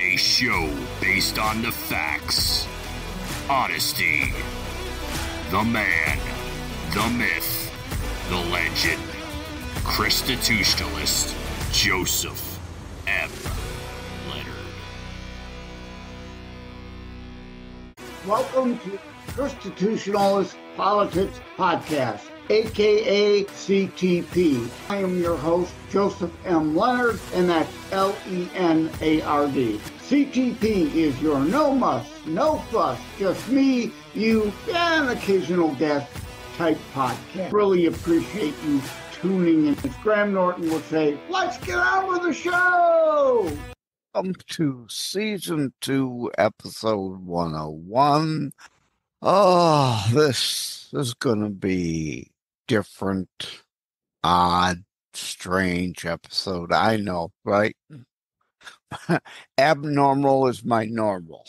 A show based on the facts, honesty, the man, the myth, the legend. ChristiTutionalist Joseph M. Leonard. Welcome to ChristiTutionalist Politics Podcast, aka CTP. I am your host, Joseph M. Leonard, and that's L-E-N-A-R-D. CTP is your no muss, no fuss, just me, you, and an occasional guest type podcast. Really appreciate you tuning in. As Graham Norton would say, let's get on with the show! Welcome to Season 2, Episode 101. Oh, this is going to be different, odd, strange episode. I know, right? Abnormal is my normal.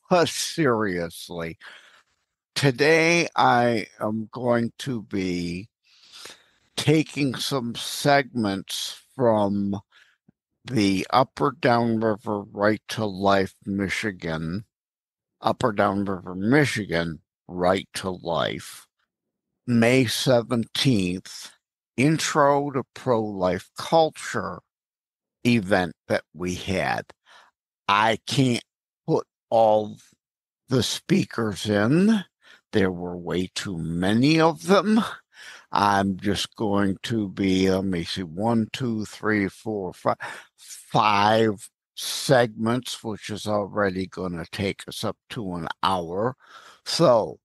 But seriously, today I am going to be taking some segments from the Upper Downriver Right to Life, Michigan, Upper Downriver, Michigan, Right to Life, May 17th, Intro to Pro-Life Culture event that we had. I can't put all the speakers in. There were way too many of them. I'm just going to be, let me see, 5 segments, which is already going to take us up to an hour. So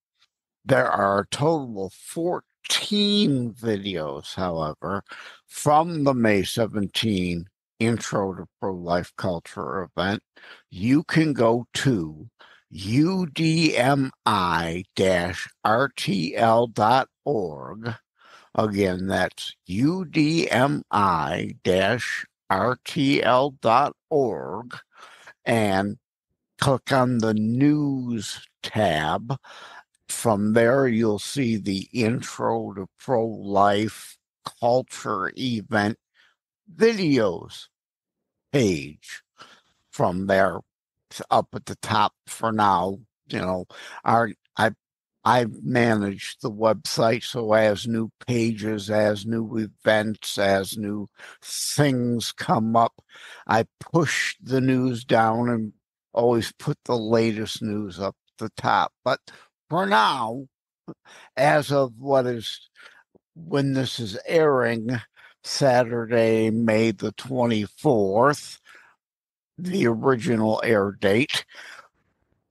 there are a total of 14 videos, however, from the May 17 Intro to Pro-Life Culture event. You can go to udmi-rtl.org. Again, that's udmi-rtl.org, and click on the News tab. From there, you'll see the Intro to Pro-Life Culture event videos page. From there, up at the top for now, you know, I've managed the website, so as new pages, as new events, as new things come up, I push the news down and always put the latest news up at the top. But for now, as of when this is airing, Saturday, May the 24th, the original air date,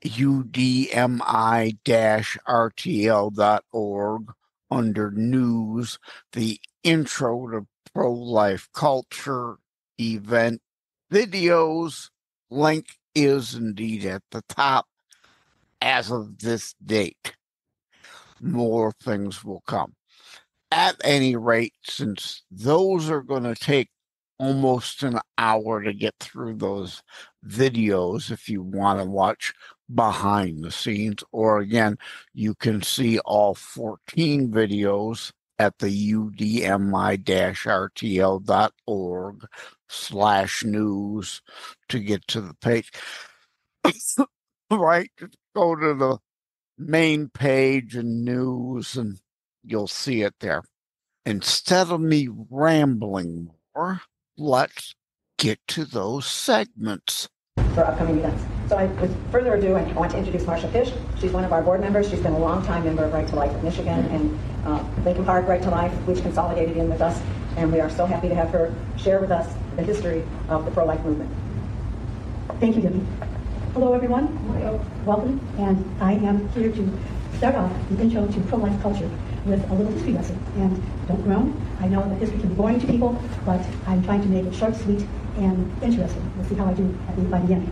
udmi-rtl.org, under News, the Intro to Pro-Life Culture event videos link is indeed at the top as of this date. More things will come. At any rate, since those are going to take almost an hour to get through those videos, if you want to watch behind the scenes, or again, you can see all 14 videos at the udmi-rtl.org/news to get to the page. Right, go to the main page and news, and you'll see it there. Instead of me rambling more, let's get to those segments. For upcoming events. So with further ado, I want to introduce Marsha Pysz. She's one of our board members. She's been a long-time member of Right to Life of Michigan and Lincoln Park Right to Life, which consolidated in with us. And we are so happy to have her share with us the history of the pro-life movement. Thank you, Debbie. Hello, everyone. Hello. Welcome. And I am here to start off the intro to pro-life culture with a little history lesson. And don't groan. I know that history can be boring to people, but I'm trying to make it short, sweet, and interesting. We'll see how I do by the end.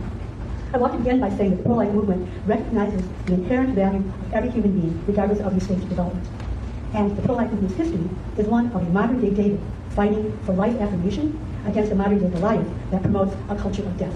I want to begin by saying that the pro-life movement recognizes the inherent value of every human being, regardless of the stage of development. And the pro-life movement's history is one of a modern-day David fighting for life affirmation against a modern-day Goliath that promotes a culture of death.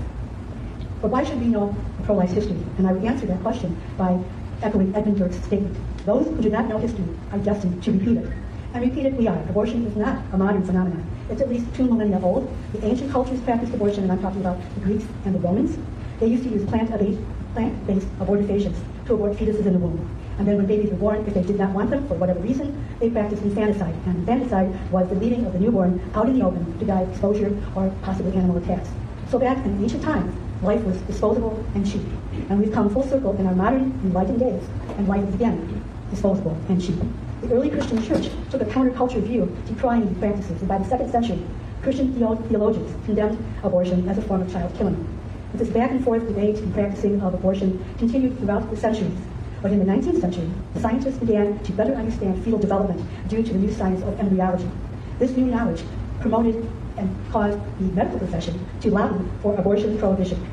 But why should we know the pro-life history? And I would answer that question by echoing Edmund Burke's statement. Those who do not know history are destined to repeat it. And repeat it we are. Abortion is not a modern phenomenon. It's at least 2 millennia old. The ancient cultures practiced abortion, and I'm talking about the Greeks and the Romans. They used to use plant-based abortifacients to abort fetuses in the womb. And then when babies were born, if they did not want them for whatever reason, they practiced infanticide. And infanticide was the leaving of the newborn out in the open to die of exposure or possibly animal attacks. So back in ancient times, life was disposable and cheap. And we've come full circle in our modern enlightened days, and life is again disposable and cheap. The early Christian church took a counterculture view, decrying these practices, and by the 2nd century, Christian theologians condemned abortion as a form of child killing. But this back and forth debate and practicing of abortion continued throughout the centuries. But in the 19th century, scientists began to better understand fetal development due to the new science of embryology. This new knowledge promoted and caused the medical profession to lobby for abortion prohibition.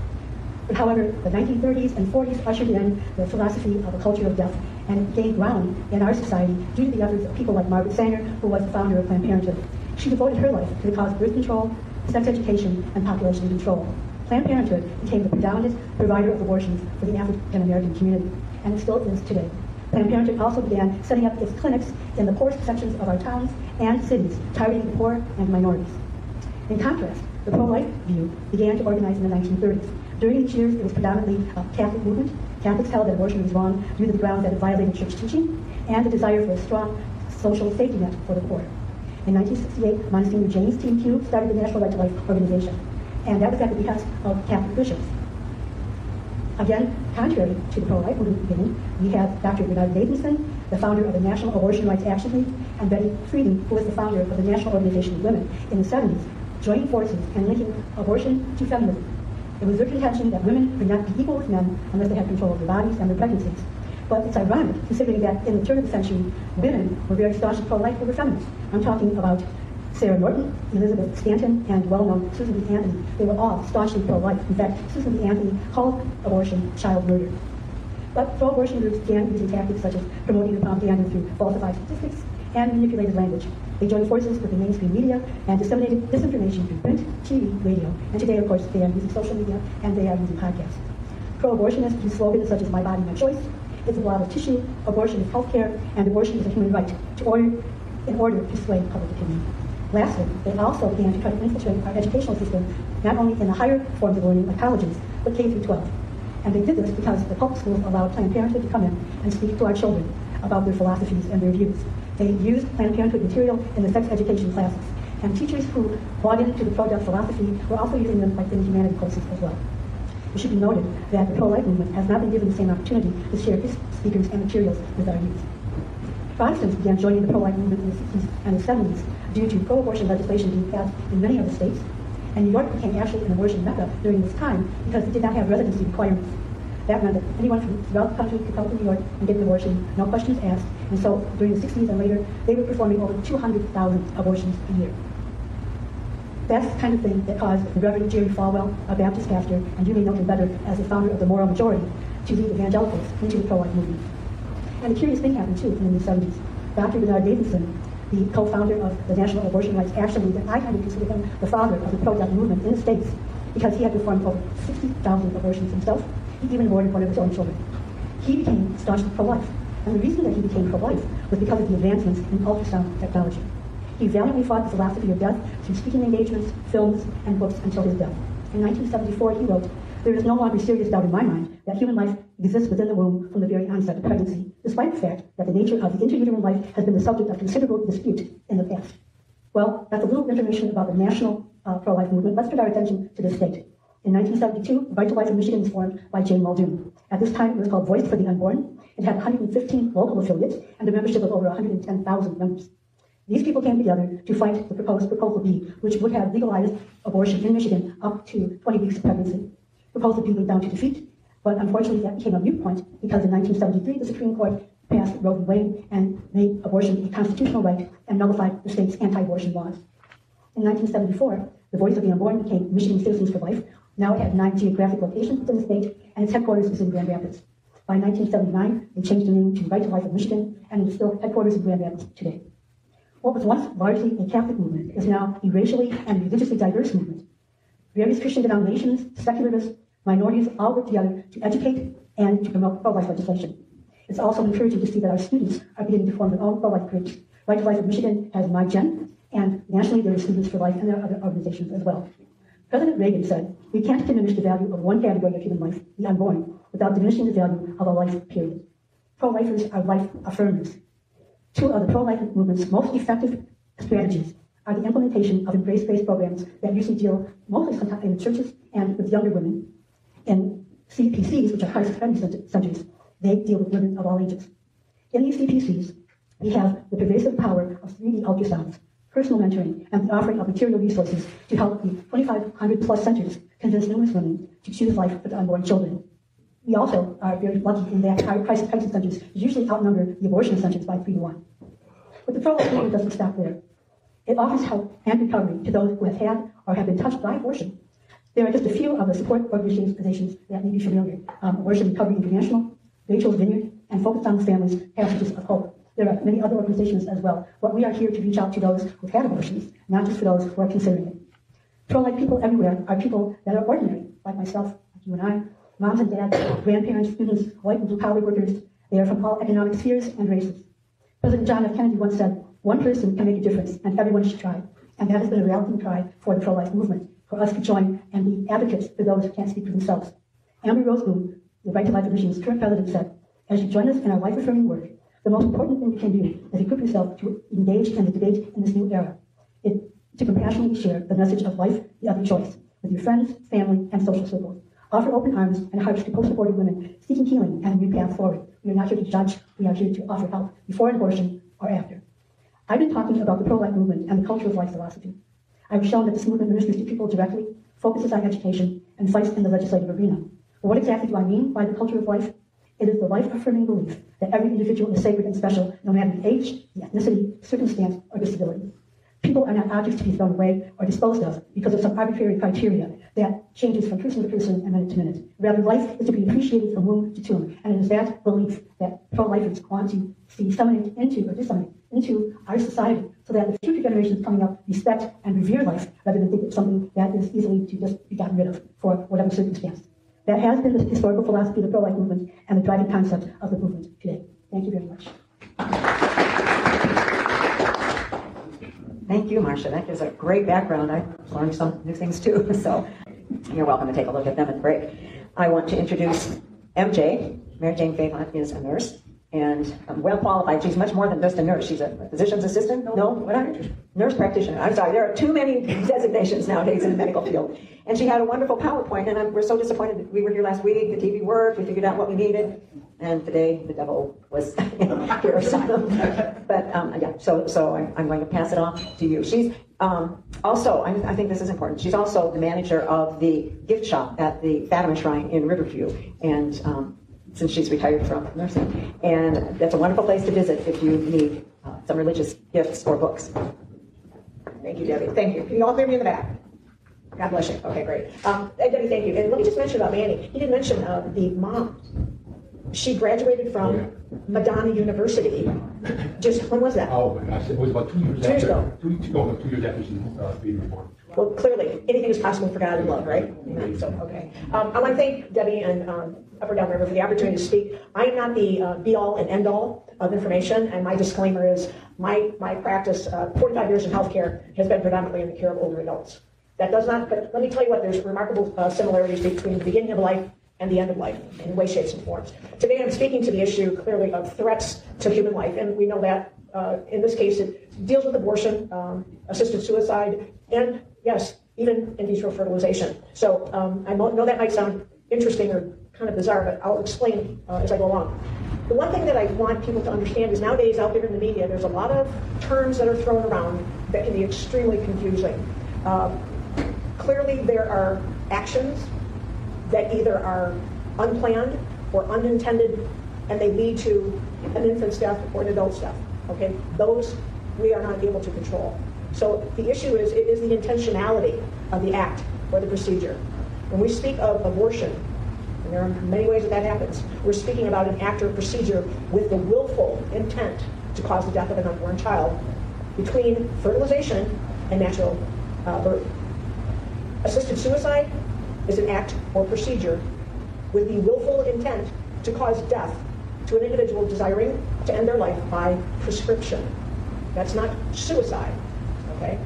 But however, the 1930s and 40s ushered in the philosophy of a culture of death, and it gained ground in our society due to the efforts of people like Margaret Sanger, who was the founder of Planned Parenthood. She devoted her life to the cause of birth control, sex education, and population control. Planned Parenthood became the predominant provider of abortions for the African American community, and it still is today. Planned Parenthood also began setting up its clinics in the poorest sections of our towns and cities, targeting the poor and minorities. In contrast, the pro-life view began to organize in the 1930s. During these years, it was predominantly a Catholic movement. Catholics held that abortion was wrong due to the grounds that it violated church teaching and the desire for a strong social safety net for the poor. In 1968, Monsignor James T. Pugh started the National Right to Life organization, and that was at the behest of Catholic bishops. Again, contrary to the pro-life movement beginning, we have Dr. Bernard Nathanson, the founder of the National Abortion Rights Action League, and Betty Friedan, who was the founder of the National Organization of Women in the 70s, joining forces and linking abortion to feminism. It was their contention that women could not be equal with men unless they had control of their bodies and their pregnancies. But it's ironic, considering that in the turn of the century, women were very staunchly pro-life over feminists. I'm talking about Sarah Norton, Elizabeth Stanton, and well-known Susan B. Anthony. They were all staunchly pro-life. In fact, Susan B. Anthony called abortion child murder. But pro-abortion groups began using tactics such as promoting the propaganda through falsified statistics and manipulated language. They joined forces with the mainstream media and disseminated disinformation through print, TV, radio, and today, of course, they are using social media and they are using podcasts. Pro-abortionists use slogans such as "My body, my choice," "It's a blob of tissue," "Abortion is healthcare," and "Abortion is a human right," in order to sway public opinion. Lastly, they also began to try to infiltrate our educational system, not only in the higher forms of learning like colleges, but K through 12. And they did this because the public schools allowed Planned Parenthood to come in and speak to our children about their philosophies and their views. They used Planned Parenthood material in the sex education classes, and teachers who bought into the pro-death philosophy were also using them like in humanities courses as well. It should be noted that the pro-life movement has not been given the same opportunity to share its speakers and materials with our youth. Protestants began joining the pro-life movement in the 60s and the 70s due to pro-abortion legislation being passed in many of the states, and New York became actually an abortion mecca during this time because it did not have residency requirements. That meant that anyone from throughout the country could come to New York and get an abortion, no questions asked, and so during the 60s and later, they were performing over 200,000 abortions a year. That's the kind of thing that caused the Reverend Jerry Falwell, a Baptist pastor, and you may know him better as the founder of the Moral Majority, to lead evangelicals into the pro-life movement. And a curious thing happened too in the 70s. Dr. Bernard Nathanson, the co-founder of the National Abortion Rights Action League, and I kind of consider him the father of the pro-death movement in the States because he had performed over 60,000 abortions himself. He even aborted one of his own children. He became staunchly pro-life. And the reason that he became pro-life was because of the advancements in ultrasound technology. He valiantly fought the philosophy of death through speaking engagements, films, and books until his death. In 1974, he wrote, "There is no longer serious doubt in my mind that human life exists within the womb from the very onset of pregnancy, despite the fact that the nature of the intrauterine life has been the subject of considerable dispute in the past." Well, that's a little information about the national pro-life movement. Let's turn our attention to this state. In 1972, the Right to Life in Michigan was formed by Jane Muldoon. At this time, it was called Voice for the Unborn. It had 115 local affiliates and a membership of over 110,000 members. These people came together to fight the proposed Proposal B, which would have legalized abortion in Michigan up to 20 weeks of pregnancy. Proposal B went down to defeat, but unfortunately that became a moot point because in 1973 the Supreme Court passed Roe v. Wade and made abortion a constitutional right and nullified the state's anti-abortion laws. In 1974, the Voice of the Unborn became Michigan Citizens for Life. Now it had 9 geographic locations within the state, and its headquarters is in Grand Rapids. By 1979, they changed the name to Right to Life of Michigan, and it is still headquarters in Grand Rapids today. What was once largely a Catholic movement is now a racially and religiously diverse movement. Various Christian denominations, secularists, minorities all work together to educate and to promote pro-life legislation. It's also encouraging to see that our students are beginning to form their own pro-life groups. Right to Life of Michigan has My Gen, And nationally, there are Students for Life, and there are other organizations as well. President Reagan said, "We can't diminish the value of one category of human life, the unborn, without diminishing the value of a life, period." Pro-lifers are life affirmers. Two of the pro-life movement's most effective strategies are the implementation of embrace-based programs that usually deal mostly sometimes in churches and with younger women. In CPCs, which are high suspending centers, they deal with women of all ages. In these CPCs, we have the pervasive power of 3D ultrasounds, personal mentoring, and the offering of material resources to help the 2,500 plus centers convince numerous women to choose life for their unborn children. We also are very lucky in that our crisis centers usually outnumber the abortion centers by 3 to 1. But the pro-life movement doesn't stop there. It offers help and recovery to those who have had or have been touched by abortion. There are just a few of the support organizations that may be familiar. Abortion Recovery International, Rachel's Vineyard, and Focused on the Family's Passages of Hope. There are many other organizations as well, but we are here to reach out to those who've had abortions, not just for those who are considering it. Pro-life people everywhere are people that are ordinary, like myself, like you and I, moms and dads, grandparents, students, white and blue-collar workers. They are from all economic spheres and races. President John F. Kennedy once said, "One person can make a difference, and everyone should try." And that has been a rallying cry for the pro-life movement, for us to join and be advocates for those who can't speak for themselves. Amber Rose Bloom, the Right to Life Division's current president, said, "As you join us in our life-affirming work, the most important thing you can do is equip yourself to engage in the debate in this new era. To compassionately share the message of life, the other choice, with your friends, family, and social circles. Offer open arms and hearts to post-aborted women seeking healing and a new path forward. We are not here to judge. We are here to offer help before abortion or after." I've been talking about the pro-life movement and the culture of life philosophy. I've shown that this movement ministers to people directly, focuses on education, and fights in the legislative arena. But what exactly do I mean by the culture of life? It is the life-affirming belief that every individual is sacred and special, no matter the age, the ethnicity, circumstance, or disability. People are not objects to be thrown away or disposed of because of some arbitrary criteria that changes from person to person and minute to minute. Rather, life is to be appreciated from womb to tomb, and it is that belief that pro-lifers want to see disseminate into our society so that the future generations coming up respect and revere life rather than think it's something that is easily to just be gotten rid of for whatever circumstance. That has been the historical philosophy of the pro-life movement and the driving concept of the movement today. Thank you very much. Thank you, Marsha. That gives a great background. I learned some new things too, so you're welcome to take a look at them at the break. I want to introduce MJ. Mary Jane Favant is a nurse and well qualified. She's much more than just a nurse. She's a physician's assistant? No? What are you? Nurse practitioner. I'm sorry, there are too many designations nowadays in the medical field. And she had a wonderful PowerPoint, and we're so disappointed that we were here last week, the TV worked, we figured out what we needed, and today the devil was here. So I'm going to pass it off to you. She's also, I think this is important, she's also the manager of the gift shop at the Fatima Shrine in Riverview, and since she's retired from nursing. And that's a wonderful place to visit if you need some religious gifts or books. Thank you, Debbie. Thank you. Can you all hear me in the back? God bless you. Okay, great. Debbie, thank you. And let me just mention about Manny. He didn't mention the mom. She graduated from Madonna University. Just, when was that? Oh, my gosh. It was about 2 years 2 years ago. 2 weeks ago, 2 years after she being reborn. Well, clearly, anything is possible for God and love, right? So, okay. I want to thank Debbie and Up or Down River for the opportunity to speak. I am not the be-all and end-all of information, and my disclaimer is my practice, 45 years in healthcare, has been predominantly in the care of older adults. That does not, but let me tell you what, there's remarkable similarities between the beginning of life and the end of life in ways, shapes, and forms. Today I'm speaking to the issue, clearly, of threats to human life, and we know that in this case it deals with abortion, assisted suicide, and yes, even in vitro fertilization. So I know that might sound interesting or kind of bizarre, but I'll explain as I go along. The one thing that I want people to understand is nowadays out there in the media, there's a lot of terms that are thrown around that can be extremely confusing. Clearly there are actions that either are unplanned or unintended, and they lead to an infant's death or an adult's death. Okay, those we are not able to control. So the issue is, it is the intentionality of the act or the procedure. When we speak of abortion, and there are many ways that happens, we're speaking about an act or procedure with the willful intent to cause the death of an unborn child between fertilization and natural birth. Assisted suicide is an act or procedure with the willful intent to cause death to an individual desiring to end their life by prescription. That's not suicide. Okay?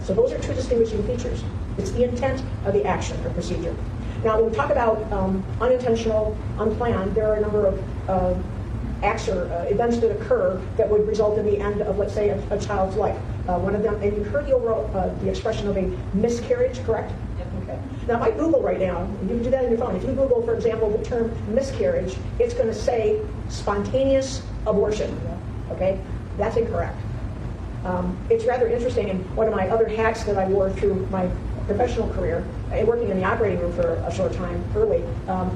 So those are two distinguishing features. It's the intent of the action or procedure. Now, when we talk about unintentional, unplanned, there are a number of acts or events that occur that would result in the end of, let's say, a child's life. One of them, and you heard the overall, the expression of a miscarriage, correct? Yep. Okay. Now, if I Google right now, and you can do that on your phone, if you Google, for example, the term miscarriage, it's going to say spontaneous abortion. Okay? That's incorrect. It's rather interesting, and one of my other hats that I wore through my professional career, working in the operating room for a short time early,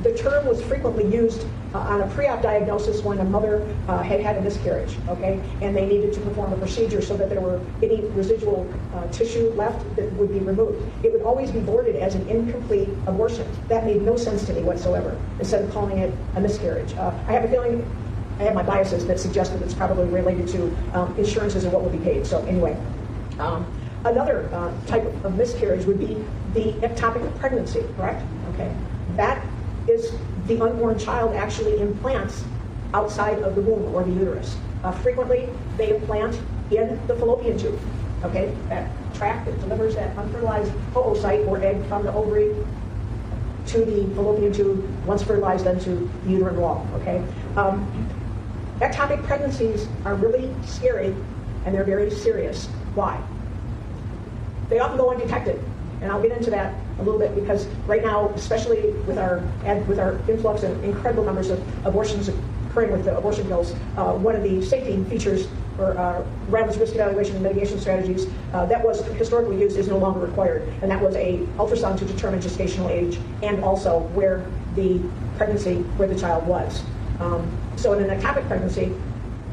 the term was frequently used on a pre-op diagnosis when a mother had a miscarriage, okay, and they needed to perform a procedure so that there were any residual tissue left that would be removed. It would always be worded as an incomplete abortion. That made no sense to me whatsoever, instead of calling it a miscarriage. I have a feeling, I have my biases that suggest that it's probably related to insurances and what will be paid. So anyway, another type of miscarriage would be the ectopic pregnancy, correct? Okay. That is the unborn child actually implants outside of the womb or the uterus. Frequently, they implant in the fallopian tube, okay? That tract that delivers that unfertilized oocyte or egg from the ovary to the fallopian tube, once fertilized, then to the uterine wall, okay? Ectopic pregnancies are really scary, and they're very serious. Why? They often go undetected, and I'll get into that a little bit because right now, especially with our influx and incredible numbers of abortions occurring with the abortion pills, one of the safety features or Ram's risk evaluation and mitigation strategies that was historically used is no longer required, and that was a ultrasound to determine gestational age and also where the child was. So in an ectopic pregnancy,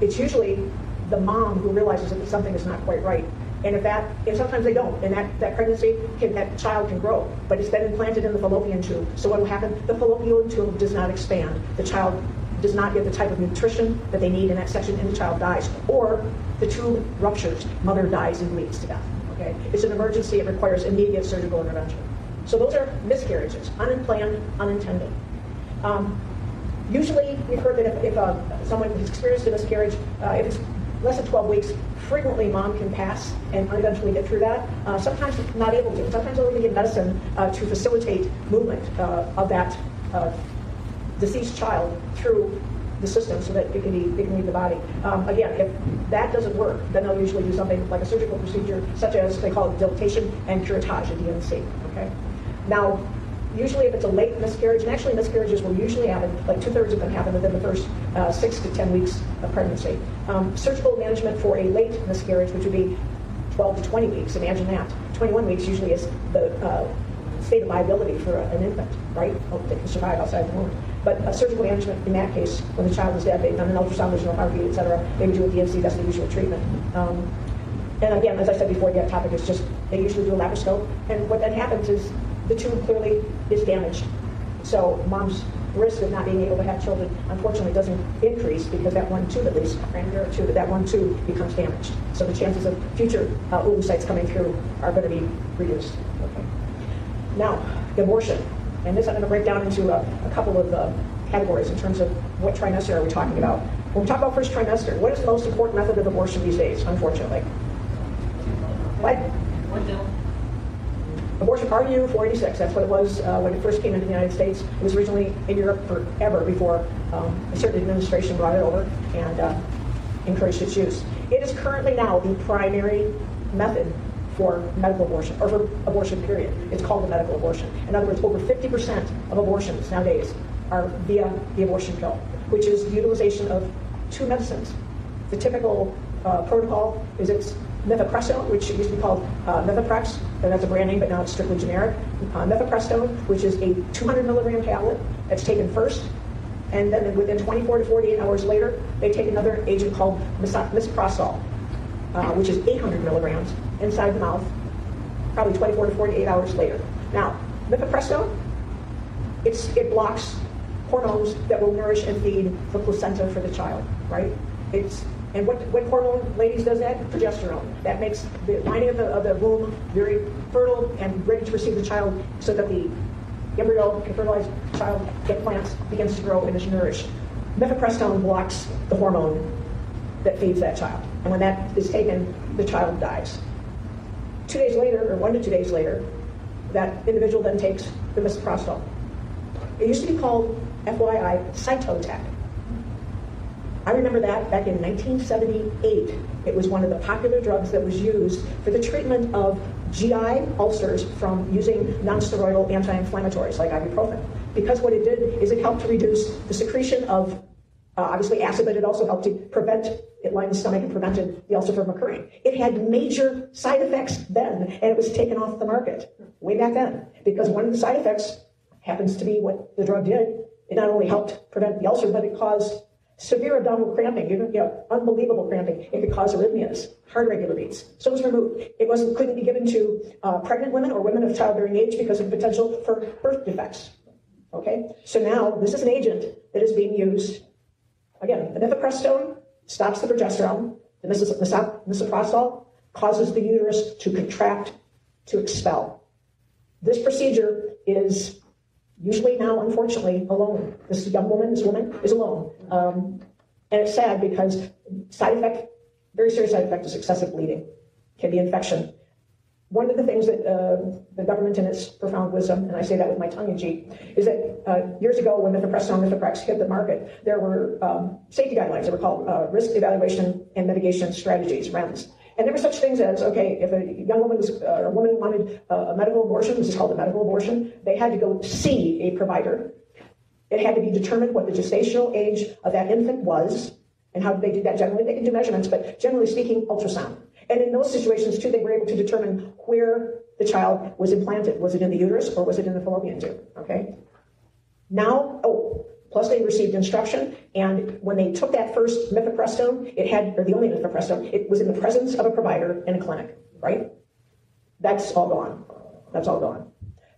it's usually the mom who realizes that something is not quite right. And if sometimes they don't, and that child can grow, but it's been implanted in the fallopian tube. So what will happen? The fallopian tube does not expand. The child does not get the type of nutrition that they need in that section, and the child dies. Or the tube ruptures, mother dies and bleeds to death. Okay? It's an emergency. It requires immediate surgical intervention. So those are miscarriages, unplanned, unintended. Usually, we've heard that if someone has experienced a miscarriage, if it's less than 12 weeks, frequently mom can pass and eventually get through that. Sometimes not able to. Sometimes they'll even give medicine to facilitate movement of that deceased child through the system so that it can leave the body. Again, if that doesn't work, then they'll usually do something like a surgical procedure, such as they call it dilatation and curettage, a DNC. Okay. Now, usually if it's a late miscarriage, and actually miscarriages will usually happen, like 2/3 of them happen within the first 6 to 10 weeks of pregnancy. Surgical management for a late miscarriage, which would be 12 to 20 weeks, imagine that. 21 weeks usually is the state of viability for an infant, right? They can survive outside the womb. But surgical management in that case, when the child is dead, they've done an ultrasound, there's no heartbeat, et cetera, they would do a DNC, that's the usual treatment. And again, as I said before, the ectopic is just, they usually do a laparoscope, and what then happens is the tube clearly is damaged. So mom's risk of not being able to have children, unfortunately, doesn't increase because that one tube, at least, granted tube, that one tube becomes damaged. So the chances of future oocytes coming through are going to be reduced. Okay. Now, abortion. And this I'm going to break down into a couple of categories in terms of what trimester are we talking about. When we talk about first trimester, what is the most important method of abortion these days, unfortunately? What? Abortion RU 486, that's what it was when it first came into the United States. It was originally in Europe forever before a certain administration brought it over and encouraged its use. It is currently now the primary method for medical abortion, or for abortion period. It's called a medical abortion. In other words, over 50% of abortions nowadays are via the abortion pill, which is the utilization of 2 medicines. The typical protocol is it's mifepristone, which used to be called Mifeprex, and that's a brand name, but now it's strictly generic. Mifepristone, which is a 200 milligram tablet that's taken first, and then within 24 to 48 hours later, they take another agent called misoprostol, which is 800 milligrams inside the mouth, probably 24 to 48 hours later. Now, mifepristone, it blocks hormones that will nourish and feed the placenta for the child, right? And what hormone, ladies, does that? Progesterone. That makes the lining of the womb very fertile and ready to receive the child so that the embryo, the fertilized child, implants, begins to grow and is nourished. Mifepristone blocks the hormone that feeds that child. And when that is taken, the child dies. 2 days later, or 1 to 2 days later, that individual then takes the misoprostol. It used to be called, FYI, cytotec. I remember that back in 1978. It was one of the popular drugs that was used for the treatment of GI ulcers from using non-steroidal anti-inflammatories like ibuprofen. Because what it did is it helped to reduce the secretion of obviously acid, but it also helped to prevent, it lined the stomach and prevented the ulcer from occurring. It had major side effects then, and it was taken off the market way back then, because one of the side effects happens to be what the drug did. It not only helped prevent the ulcer, but it caused severe abdominal cramping, unbelievable cramping. It could cause arrhythmias, heart irregular beats. So it was removed. It couldn't be given to pregnant women or women of childbearing age because of the potential for birth defects. Okay, so now this is an agent that is being used. Again, the mifepristone stops the progesterone. The misoprostol causes the uterus to contract, to expel. This procedure is usually now, unfortunately, alone. This woman is alone. And it's sad because very serious side effect is excessive bleeding, can be infection. One of the things that the government in its profound wisdom, and I say that with my tongue in cheek, is that years ago when mifepristone and mifeprex hit the market, there were safety guidelines that were called risk evaluation and mitigation strategies, REMS. And there were such things as, okay, if a young woman or a woman wanted a medical abortion, this is called a medical abortion, they had to go see a provider. It had to be determined what the gestational age of that infant was. And how did they do that generally? They can do measurements, but generally speaking, ultrasound. And in those situations, too, they were able to determine where the child was implanted. Was it in the uterus or was it in the fallopian tube? Okay. Now, plus they received instruction, and when they took that first mifepristone, or the only mifepristone, it was in the presence of a provider in a clinic, right? That's all gone. That's all gone.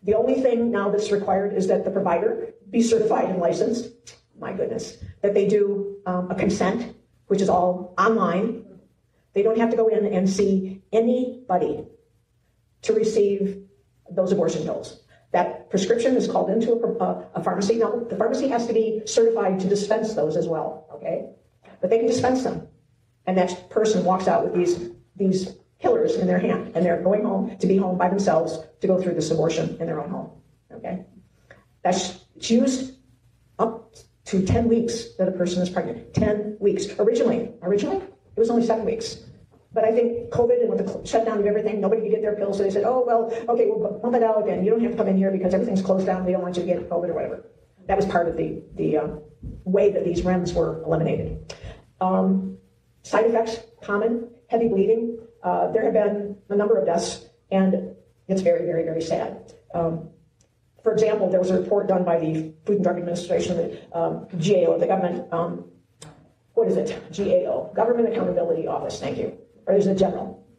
The only thing now that's required is that the provider be certified and licensed. My goodness. That they do a consent, which is all online. They don't have to go in and see anybody to receive those abortion pills. That prescription is called into a pharmacy. Now, the pharmacy has to be certified to dispense those as well, okay? But they can dispense them. And that person walks out with these pillars in their hand, and they're going home to be home by themselves to go through this abortion in their own home, okay? It's used up to 10 weeks that a person is pregnant. 10 weeks. Originally, it was only 7 weeks. But I think COVID and with the shutdown of everything, nobody could get their pills. So they said, oh, well, okay, we'll bump it out and you don't have to come in here because everything's closed down. We don't want you to get COVID or whatever. That was part of the way that these REMS were eliminated. Side effects, common, heavy bleeding. There have been a number of deaths, and it's very, very, very sad. For example, there was a report done by the Food and Drug Administration, the GAO, the government, GAO, Government Accountability Office, thank you. Or there's a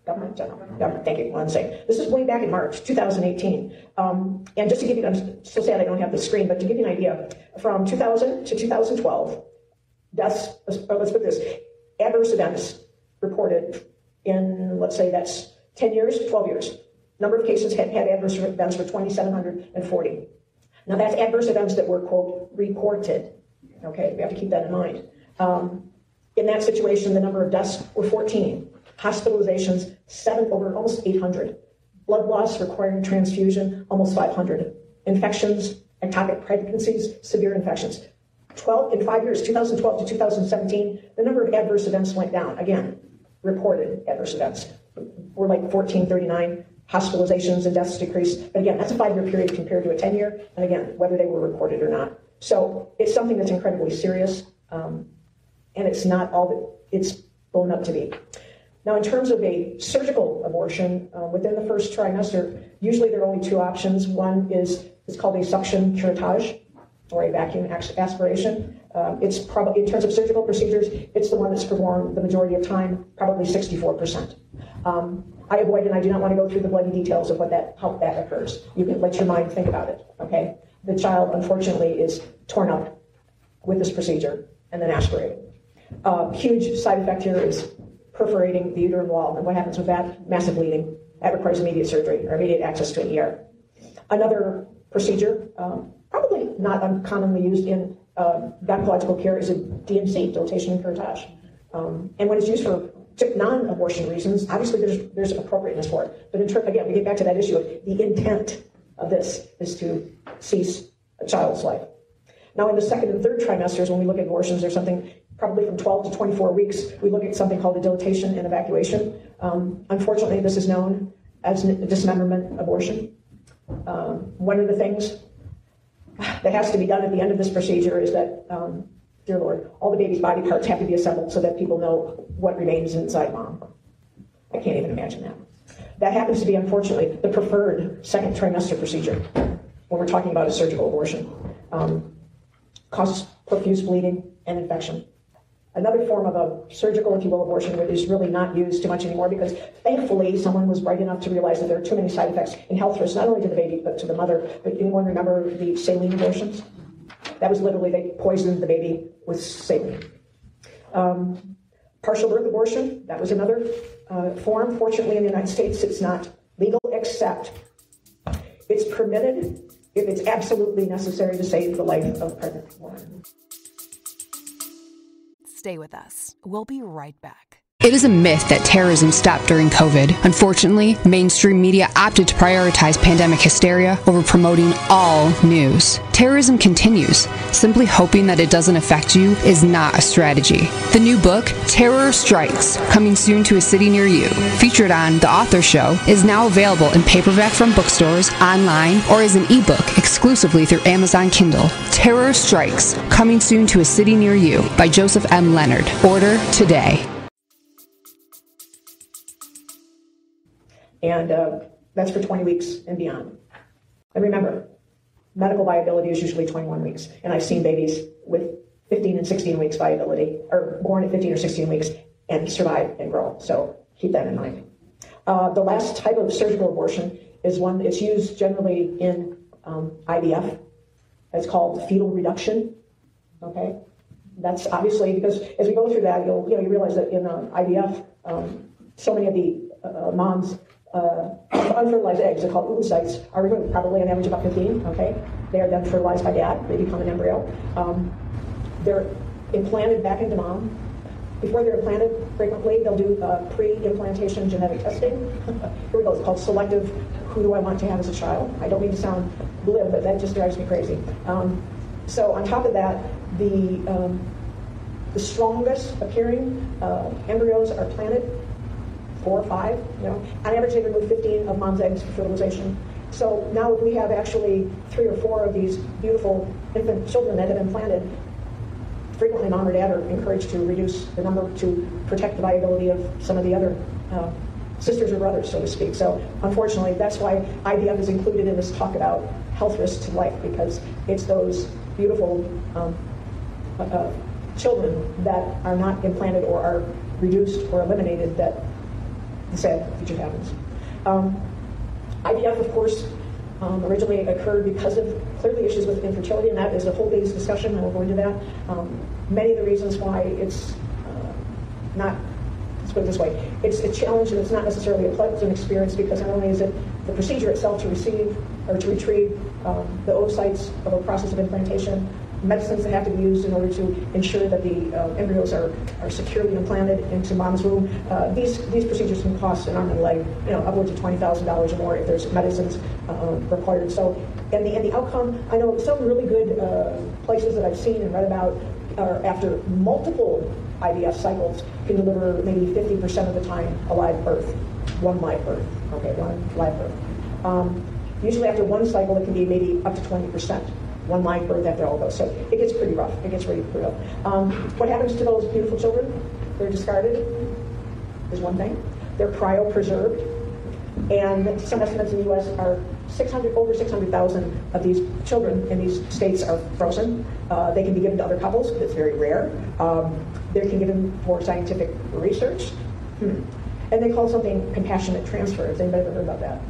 government, thank you, one second. This is way back in March 2018. And just to give you, I'm so sad I don't have the screen, but to give you an idea, from 2000 to 2012, deaths, let's put this, adverse events reported in, let's say that's 10 years, 12 years. Number of cases had adverse events for 2,740. Now that's adverse events that were, quote, reported. Okay, we have to keep that in mind. In that situation, the number of deaths were 14. Hospitalizations, 7 over almost 800. Blood loss requiring transfusion, almost 500. Infections, ectopic pregnancies, severe infections. 12 in 5 years, 2012 to 2017, the number of adverse events went down. Again, reported adverse events were like 1439. Hospitalizations and deaths decreased. But again, that's a 5-year period compared to a 10-year. And again, whether they were reported or not. So it's something that's incredibly serious. And it's not all that it's blown up to be. Now, in terms of a surgical abortion, within the first trimester, usually there are only 2 options. One is called a suction curettage, or a vacuum aspiration. It's probably, in terms of surgical procedures, it's the one that's performed the majority of time, probably 64%. I avoid, and I do not want to go through the bloody details of how that occurs. You can let your mind think about it, okay? The child, unfortunately, is torn up with this procedure and then aspirated. Huge side effect here is perforating the uterine wall. And what happens with that? Massive bleeding. That requires immediate surgery or immediate access to an ER. Another procedure, probably not uncommonly used in gynecological care, is a DNC, dilatation and curettage. And when it's used for non-abortion reasons, obviously there's appropriateness for it. But again, we get back to that issue of the intent of this is to cease a child's life. Now, in the second and third trimesters, when we look at abortions, there's something probably from 12 to 24 weeks, we look at something called a dilatation and evacuation. Unfortunately, this is known as dismemberment abortion. One of the things that has to be done at the end of this procedure is that, dear Lord, all the baby's body parts have to be assembled so that people know what remains inside mom. I can't even imagine that. That happens to be, unfortunately, the preferred second trimester procedure when we're talking about a surgical abortion. Causes profuse bleeding and infection. Another form of a surgical, if you will, abortion is really not used too much anymore because thankfully someone was bright enough to realize that there are too many side effects and health risks, not only to the baby, but to the mother. But anyone remember the saline abortions? That was literally, they poisoned the baby with saline. Partial birth abortion, that was another form. Fortunately, in the United States, it's not legal, except it's permitted if it's absolutely necessary to save the life of a pregnant woman. Stay with us. We'll be right back. It is a myth that terrorism stopped during COVID. Unfortunately, mainstream media opted to prioritize pandemic hysteria over promoting all news. Terrorism continues. Simply hoping that it doesn't affect you is not a strategy. The new book, Terror Strikes, coming soon to a city near you, featured on The Author Show, is now available in paperback from bookstores, online, or as an ebook exclusively through Amazon Kindle. Terror Strikes, coming soon to a city near you by Joseph M. Leonard. Order today. And that's for 20 weeks and beyond. And remember, medical viability is usually 21 weeks. And I've seen babies with 15 and 16 weeks viability, or born at 15 or 16 weeks, and survive and grow. So keep that in mind. The last type of surgical abortion is one that's used generally in IVF. It's called fetal reduction. Okay? That's obviously, because as we go through that, you realize that in IVF, so many of the moms' unfertilized eggs, they're called oocytes, are removed, probably on average about 15, okay? They are then fertilized by dad, they become an embryo. They're implanted back into mom. Before they're implanted, frequently they'll do pre-implantation genetic testing. Here we go, it's called selective, who do I want to have as a child? I don't mean to sound glib, but that just drives me crazy. So on top of that, the strongest appearing embryos are planted, 4 or 5, on average they remove 15 of mom's eggs for fertilization. So now we have actually 3 or 4 of these beautiful infant children that have been planted. Frequently mom or dad are encouraged to reduce the number to protect the viability of some of the other sisters or brothers, so to speak. So unfortunately, that's why IVF is included in this talk about health risks to life, because it's those beautiful children that are not implanted or are reduced or eliminated that the sad future happens. IVF, of course, originally occurred because of clearly issues with infertility, and that is a whole day's discussion, and we'll go into that. Many of the reasons why it's not, let's put it this way, it's a challenge and it's not necessarily a pleasant experience, because not only is it the procedure itself to receive or to retrieve the oocytes of a process of implantation, medicines that have to be used in order to ensure that the embryos are securely implanted into mom's womb. These procedures can cost an arm and a leg, upwards of $20,000 or more if there's medicines required. So, and the outcome, I know some really good places that I've seen and read about are after multiple IVF cycles can deliver maybe 50% of the time a live birth, one live birth. Okay, one live birth. Usually after one cycle, it can be maybe up to 20%. One live birth after all those. So it gets pretty rough. It gets really brutal. What happens to those beautiful children? They're discarded, is one thing. They're cryopreserved. And some estimates in the U.S. are over 600,000 of these children in these states are frozen. They can be given to other couples. It's very rare. They can be given for scientific research. And they call something compassionate transfer. Has anybody ever heard about that?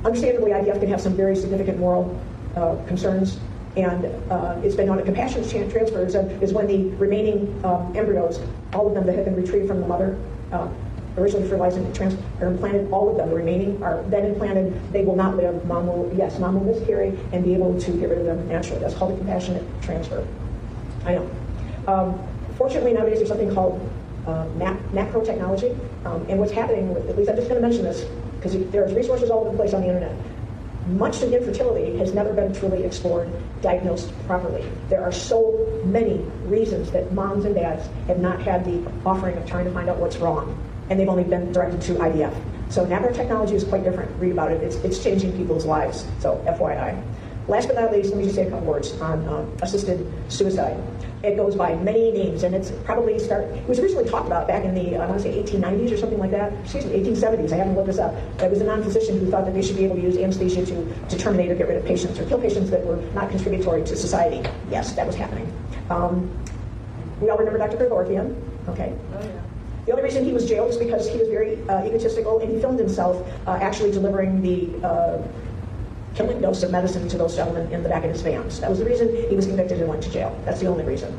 Understandably, IVF can have some very significant moral concerns, and it's been known that compassionate transfers is when the remaining embryos, all of them that have been retrieved from the mother, originally fertilized and are implanted, all of them, the remaining are then implanted. They will not live. Mom will miscarry and be able to get rid of them naturally. That's called a compassionate transfer. I know. Fortunately, nowadays there's something called macro technology. And what's happening, at least I'm just going to mention this, because there's resources all over the place on the internet. Much of infertility has never been truly explored, diagnosed properly. There are so many reasons that moms and dads have not had the offering of trying to find out what's wrong, and they've only been directed to IVF. So macro technology is quite different. Read about it. It's changing people's lives. So FYI. Last but not least, let me just say a couple words on assisted suicide. It goes by many names, and it was originally talked about back in the, I want to say 1890s or something like that. Excuse me, 1870s. I haven't looked this up. There was a non-physician who thought that they should be able to use anesthesia to terminate or get rid of patients or kill patients that were not contributory to society. Yes, that was happening. We all remember Dr. Gregorian. Okay. Oh, yeah. The only reason he was jailed is because he was very egotistical, and he filmed himself actually delivering the killing dose of medicine to those gentlemen in the back of his vans. That was the reason he was convicted and went to jail. That's the only reason.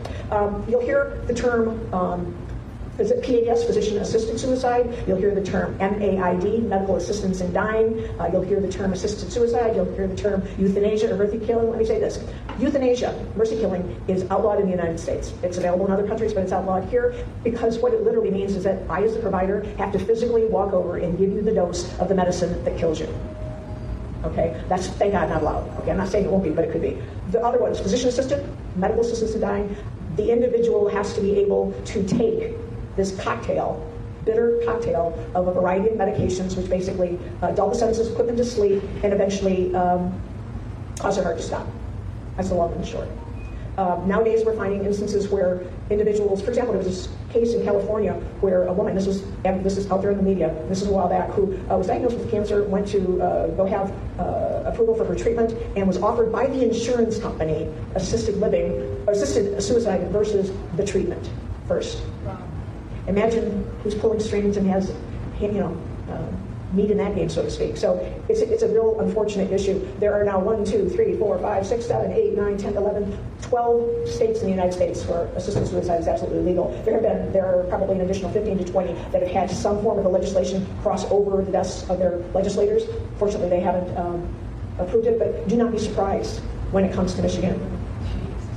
You'll hear the term, is it PAS, physician-assisted suicide? You'll hear the term MAID, medical assistance in dying. You'll hear the term assisted suicide. You'll hear the term euthanasia or mercy killing. Let me say this. Euthanasia, mercy killing, is outlawed in the United States. It's available in other countries, but it's outlawed here because what it literally means is that I, as the provider, have to physically walk over and give you the dose of the medicine that kills you. Okay, that's, thank God, not allowed. Okay, I'm not saying it won't be, but it could be. The other ones, physician-assisted, medical assistance in dying, the individual has to be able to take this cocktail, bitter cocktail of a variety of medications, which basically dull the senses, put them to sleep, and eventually cause their heart to stop. That's the long and the short. Nowadays, we're finding instances where individuals, for example, there was this case in California where a woman, this is out there in the media, this is a while back, who was diagnosed with cancer, went to go have approval for her treatment, and was offered by the insurance company assisted suicide versus the treatment first. Imagine who's pulling strings and has, meat in that game, so to speak. So it's a real unfortunate issue. There are now 1, 2, 3, 4, 5, 6, 7, 8, 9, 10, 11, 12 states in the United States where assisted suicide is absolutely legal. There are probably an additional 15 to 20 that have had some form of the legislation cross over the desks of their legislators. Fortunately, they haven't approved it, but do not be surprised when it comes to Michigan.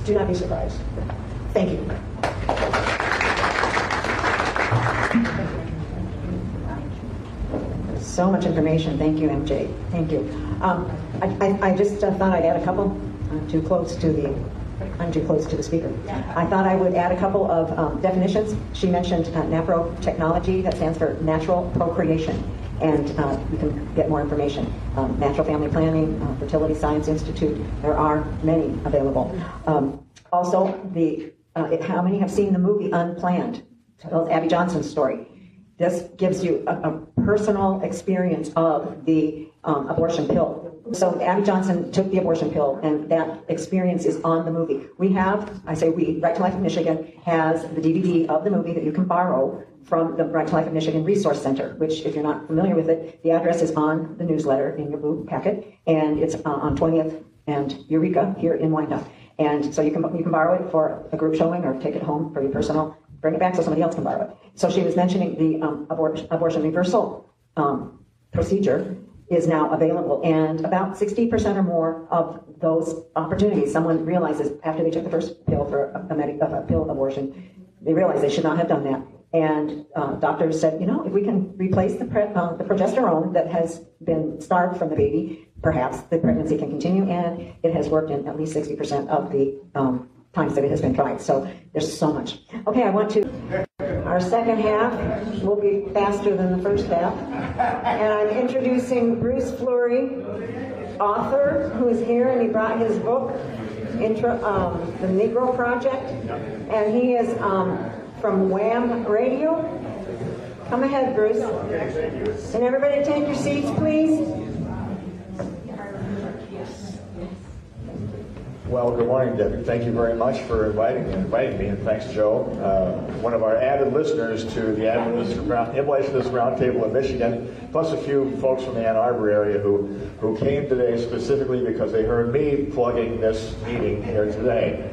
Do not be surprised. Thank you. So much information. Thank you, MJ. Thank you. I just thought I'd add a couple. I'm too close to the speaker. I thought I would add a couple of definitions. She mentioned NAPRO technology. That stands for natural procreation. And you can get more information. Natural Family Planning, Fertility Science Institute. There are many available. Also, how many have seen the movie Unplanned? Abby Johnson's story. This gives you a personal experience of the abortion pill. So Abby Johnson took the abortion pill, and that experience is on the movie. Right to Life of Michigan has the DVD of the movie that you can borrow from the Right to Life of Michigan Resource Center, which, if you're not familiar with it, the address is on the newsletter in your blue packet, and it's on 20th and Eureka here in Wyandotte. And so you can borrow it for a group showing or take it home for your personal. Bring it back so somebody else can borrow it. So she was mentioning the abortion reversal procedure is now available, and about 60% or more of those opportunities, someone realizes after they took the first pill for a pill abortion, they realize they should not have done that. And doctors said, if we can replace the progesterone that has been starved from the baby, perhaps the pregnancy can continue, and it has worked in at least 60% of the times that it has been tried. So there's so much. Okay, our second half will be faster than the first half. And I'm introducing Bruce Fleury, author, who is here, and he brought his book, The Negro Project. And he is from Wham Radio. Come ahead, Bruce. And everybody take your seats, please. Well, good morning, Debbie. Thank you very much for inviting me, and thanks, Joe. One of our added listeners to the Abolitionist Roundtable of Michigan, plus a few folks from the Ann Arbor area who came today specifically because they heard me plugging this meeting here today.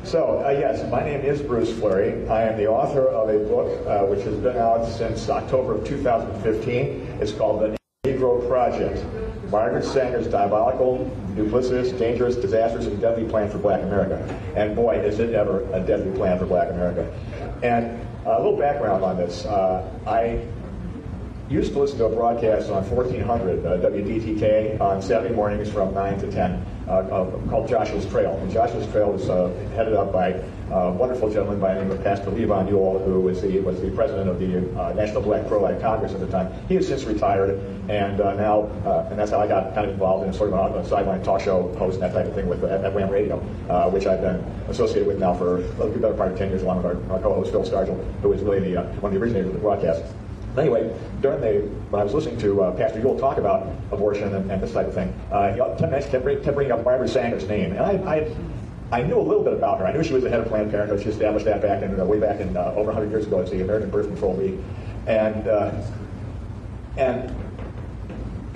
So, yes, my name is Bruce Fleury. I am the author of a book which has been out since October of 2015. It's called The Negro Project. Margaret Sanger's diabolical, duplicitous, dangerous, disastrous, and deadly plan for Black America. And boy, is it ever a deadly plan for Black America. And a little background on this. I used to listen to a broadcast on 1400 WDTK on Saturday mornings from 9 to 10 called Joshua's Trail. And Joshua's Trail was headed up by a wonderful gentleman by the name of Pastor Levon Ewell, who was the president of the National Black Pro-Life Congress at the time. He has since retired, and now, and that's how I got kind of involved in sort of a sideline talk show host and that type of thing at Wham Radio, which I've been associated with now for a better part of 10 years, along with our co-host Phil Scargill, who is really one of the originators of the broadcast. Anyway, when I was listening to Pastor Ewell talk about abortion and this type of thing, he kept bringing up Margaret Sanger's name, and I knew a little bit about her. I knew she was the head of Planned Parenthood. She established that way back in over 100 years ago as the American Birth Control League, and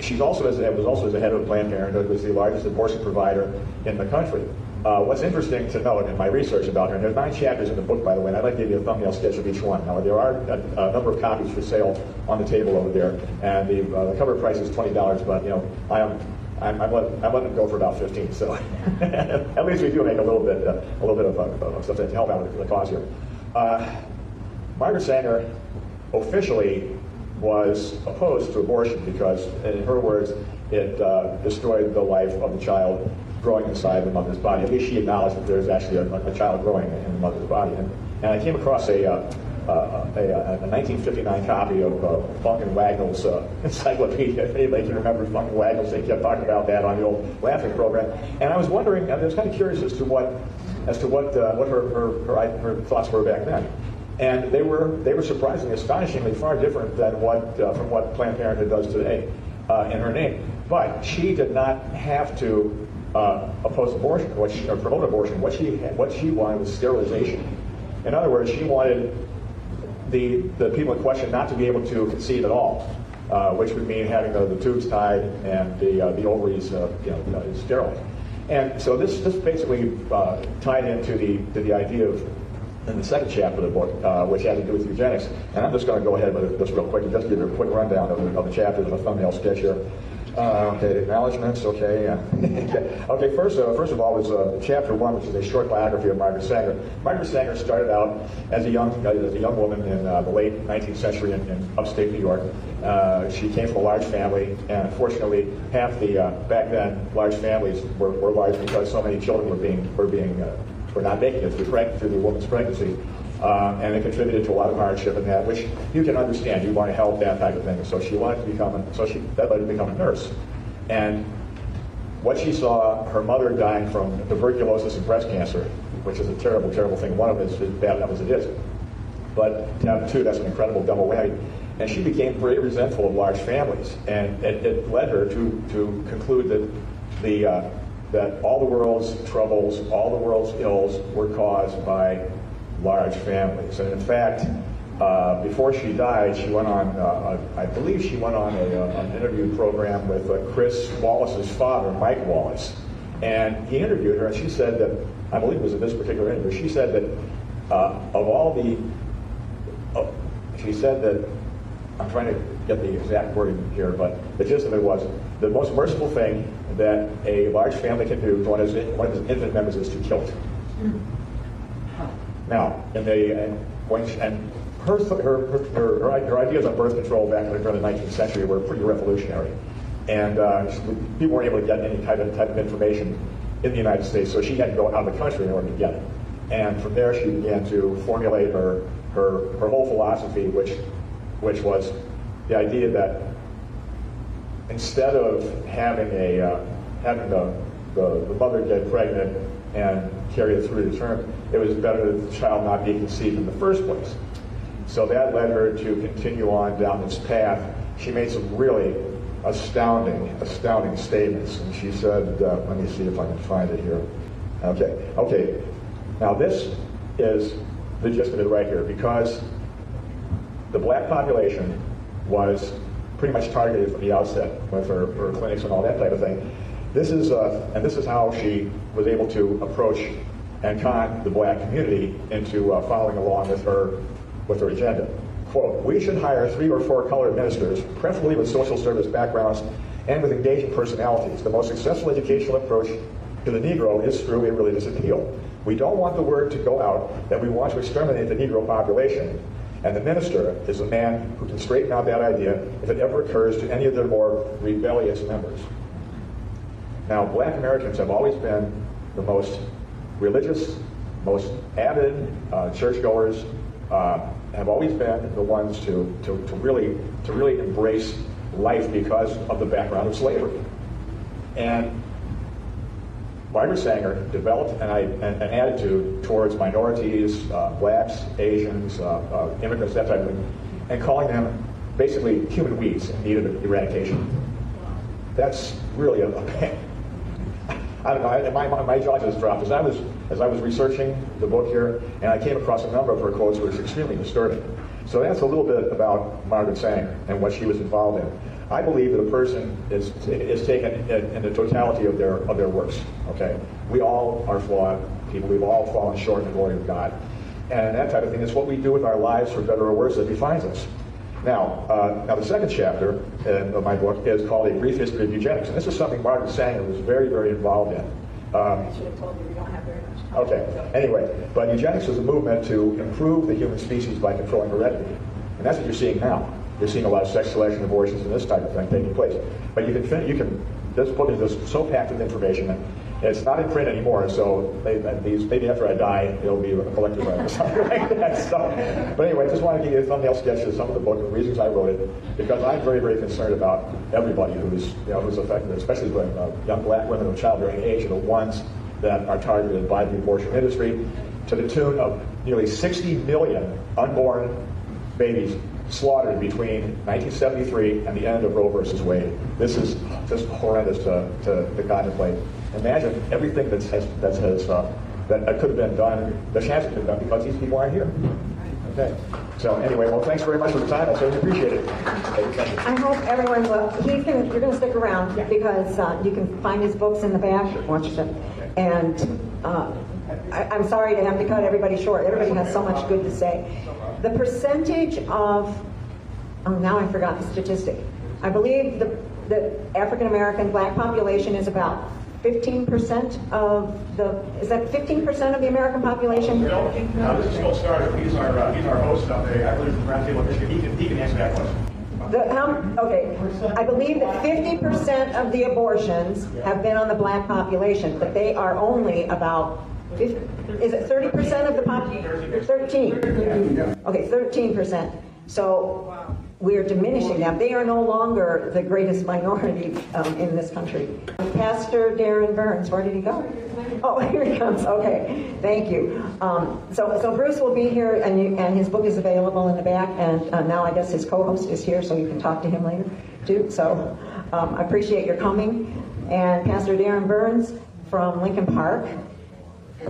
she's also was also as the head of Planned Parenthood, was the largest abortion provider in the country. What's interesting to note in my research about her, and there's 9 chapters in the book, by the way, and I'd like to give you a thumbnail sketch of each one. Now, there are a number of copies for sale on the table over there, and the cover price is $20, but, you know, I'm letting them go for about 15, so at least we do make a little bit of stuff to help out with the cause here. Margaret Sanger officially was opposed to abortion because, in her words, it destroyed the life of the child growing inside the mother's body. At least she acknowledged that there's actually a child growing in the mother's body. And I came across a 1959 copy of Funk and Wagnall's encyclopedia. If anybody can remember Funk and Wagnall's, they kept talking about that on the old Laughing program. And I was wondering, I was kind of curious as to what her thoughts were back then. And they were surprisingly, astonishingly far different than from what Planned Parenthood does today in her name. But she did not have to oppose abortion or promote abortion. What she wanted was sterilization. In other words, she wanted the people in question not to be able to conceive at all, which would mean having the tubes tied and the ovaries sterile. And so this basically tied into the idea of, in the second chapter of the book, which had to do with eugenics. And I'm just going to go ahead with this real quick and just give you a quick rundown of the chapters of a thumbnail sketch here. Okay, acknowledgments, okay. Okay, first of all is chapter 1, which is a short biography of Margaret Sanger. Margaret Sanger started out as a young woman in the late 19th century in upstate New York. She came from a large family, and unfortunately, half the back then large families were large because so many children were not making it through the woman's pregnancy. And it contributed to a lot of hardship in that, which you can understand. You want to help, that type of thing. So she wanted to become that led her to become a nurse. And what she saw, her mother dying from tuberculosis and breast cancer, which is a terrible, terrible thing. One of them is as bad enough as it is. But tab 2, that's an incredible double whammy. And she became very resentful of large families. And it led her to conclude that all the world's troubles, all the world's ills were caused by large families. And in fact, before she died, she went on, I believe she went on an interview program with Chris Wallace's father, Mike Wallace. And he interviewed her, and she said that, I believe it was in this particular interview, she said that she said that, I'm trying to get the exact wording here, but the gist of it was, the most merciful thing that a large family can do to one of its infant members is to kill it. Now, her ideas on birth control back in the early 19th century were pretty revolutionary, and people weren't able to get any type of information in the United States, so she had to go out of the country in order to get it. And from there, she began to formulate her whole philosophy, which was the idea that instead of having the mother get pregnant and carry it through to term, it was better that the child not be conceived in the first place. So that led her to continue on down this path. She made some really astounding statements. And she said, let me see if I can find it here. Okay. Now this is the gist of it right here, because the black population was pretty much targeted from the outset with her clinics and all that type of thing. This is how she was able to approach and con the black community into following along with her agenda. Quote, "We should hire 3 or 4 colored ministers, preferably with social service backgrounds, and with engaging personalities. The most successful educational approach to the Negro is through a religious appeal. We don't want the word to go out that we want to exterminate the Negro population, and the minister is a man who can straighten out that idea if it ever occurs to any of their more rebellious members. Now, black Americans have always been the most religious, most avid churchgoers, have always been the ones to really embrace life because of the background of slavery. And Margaret Sanger developed an attitude towards minorities, blacks, Asians, immigrants, that type of thing, and calling them basically human weeds in need of eradication. That's really I don't know, my jaw just dropped as I was researching the book here, and I came across a number of her quotes which were extremely disturbing. So that's a little bit about Margaret Sanger and what she was involved in. I believe that a person is taken in the totality of their works. Okay, we all are flawed people. We've all fallen short of the glory of God, and that type of thing is what we do with our lives, for better or worse, that defines us. Now the second chapter of my book is called A Brief History of Eugenics, and this is something Margaret Sanger was very, very involved in. I should have told you we don't have very much time. Okay, anyway, but eugenics is a movement to improve the human species by controlling heredity, and that's what you're seeing now. You're seeing a lot of sex selection, abortions, and this type of thing taking place. But this book is just so packed with information, and it's not in print anymore, so maybe after I die, it'll be a collector's item or something like that. So, but anyway, I just want to give you a thumbnail sketch of some of the book and the reasons I wrote it, because I'm very, very concerned about everybody who's affected, especially young black women of childbearing age, are the ones that are targeted by the abortion industry, to the tune of nearly 60 million unborn babies slaughtered between 1973 and the end of Roe versus Wade. This is just horrendous to contemplate. Imagine everything that could have been done, that hasn't been done because these people aren't here. Okay. So anyway, well, thanks very much for the time. I certainly appreciate it. I hope everyone will. You're going to stick around because you can find his books in the back. Watch them. And I'm sorry to have to cut everybody short. Everybody has so much good to say. The percentage of, now I forgot the statistic. I believe the African American black population is about 15% of is that 15% of the American population? No, this is Phil Starter. He's our host of I believe the Roundtable of Michigan. He can answer that question. Okay, I believe that 50% of the abortions have been on the black population, but they are only about, is it 30% of the population? 13. Okay, 13%. So we're diminishing them. They are no longer the greatest minority in this country. Pastor Darren Burns, where did he go? Oh, here he comes. Okay, thank you. So Bruce will be here, and his book is available in the back. And now I guess his co-host is here, so you can talk to him later too. So I appreciate your coming. And Pastor Darren Burns from Lincoln Park.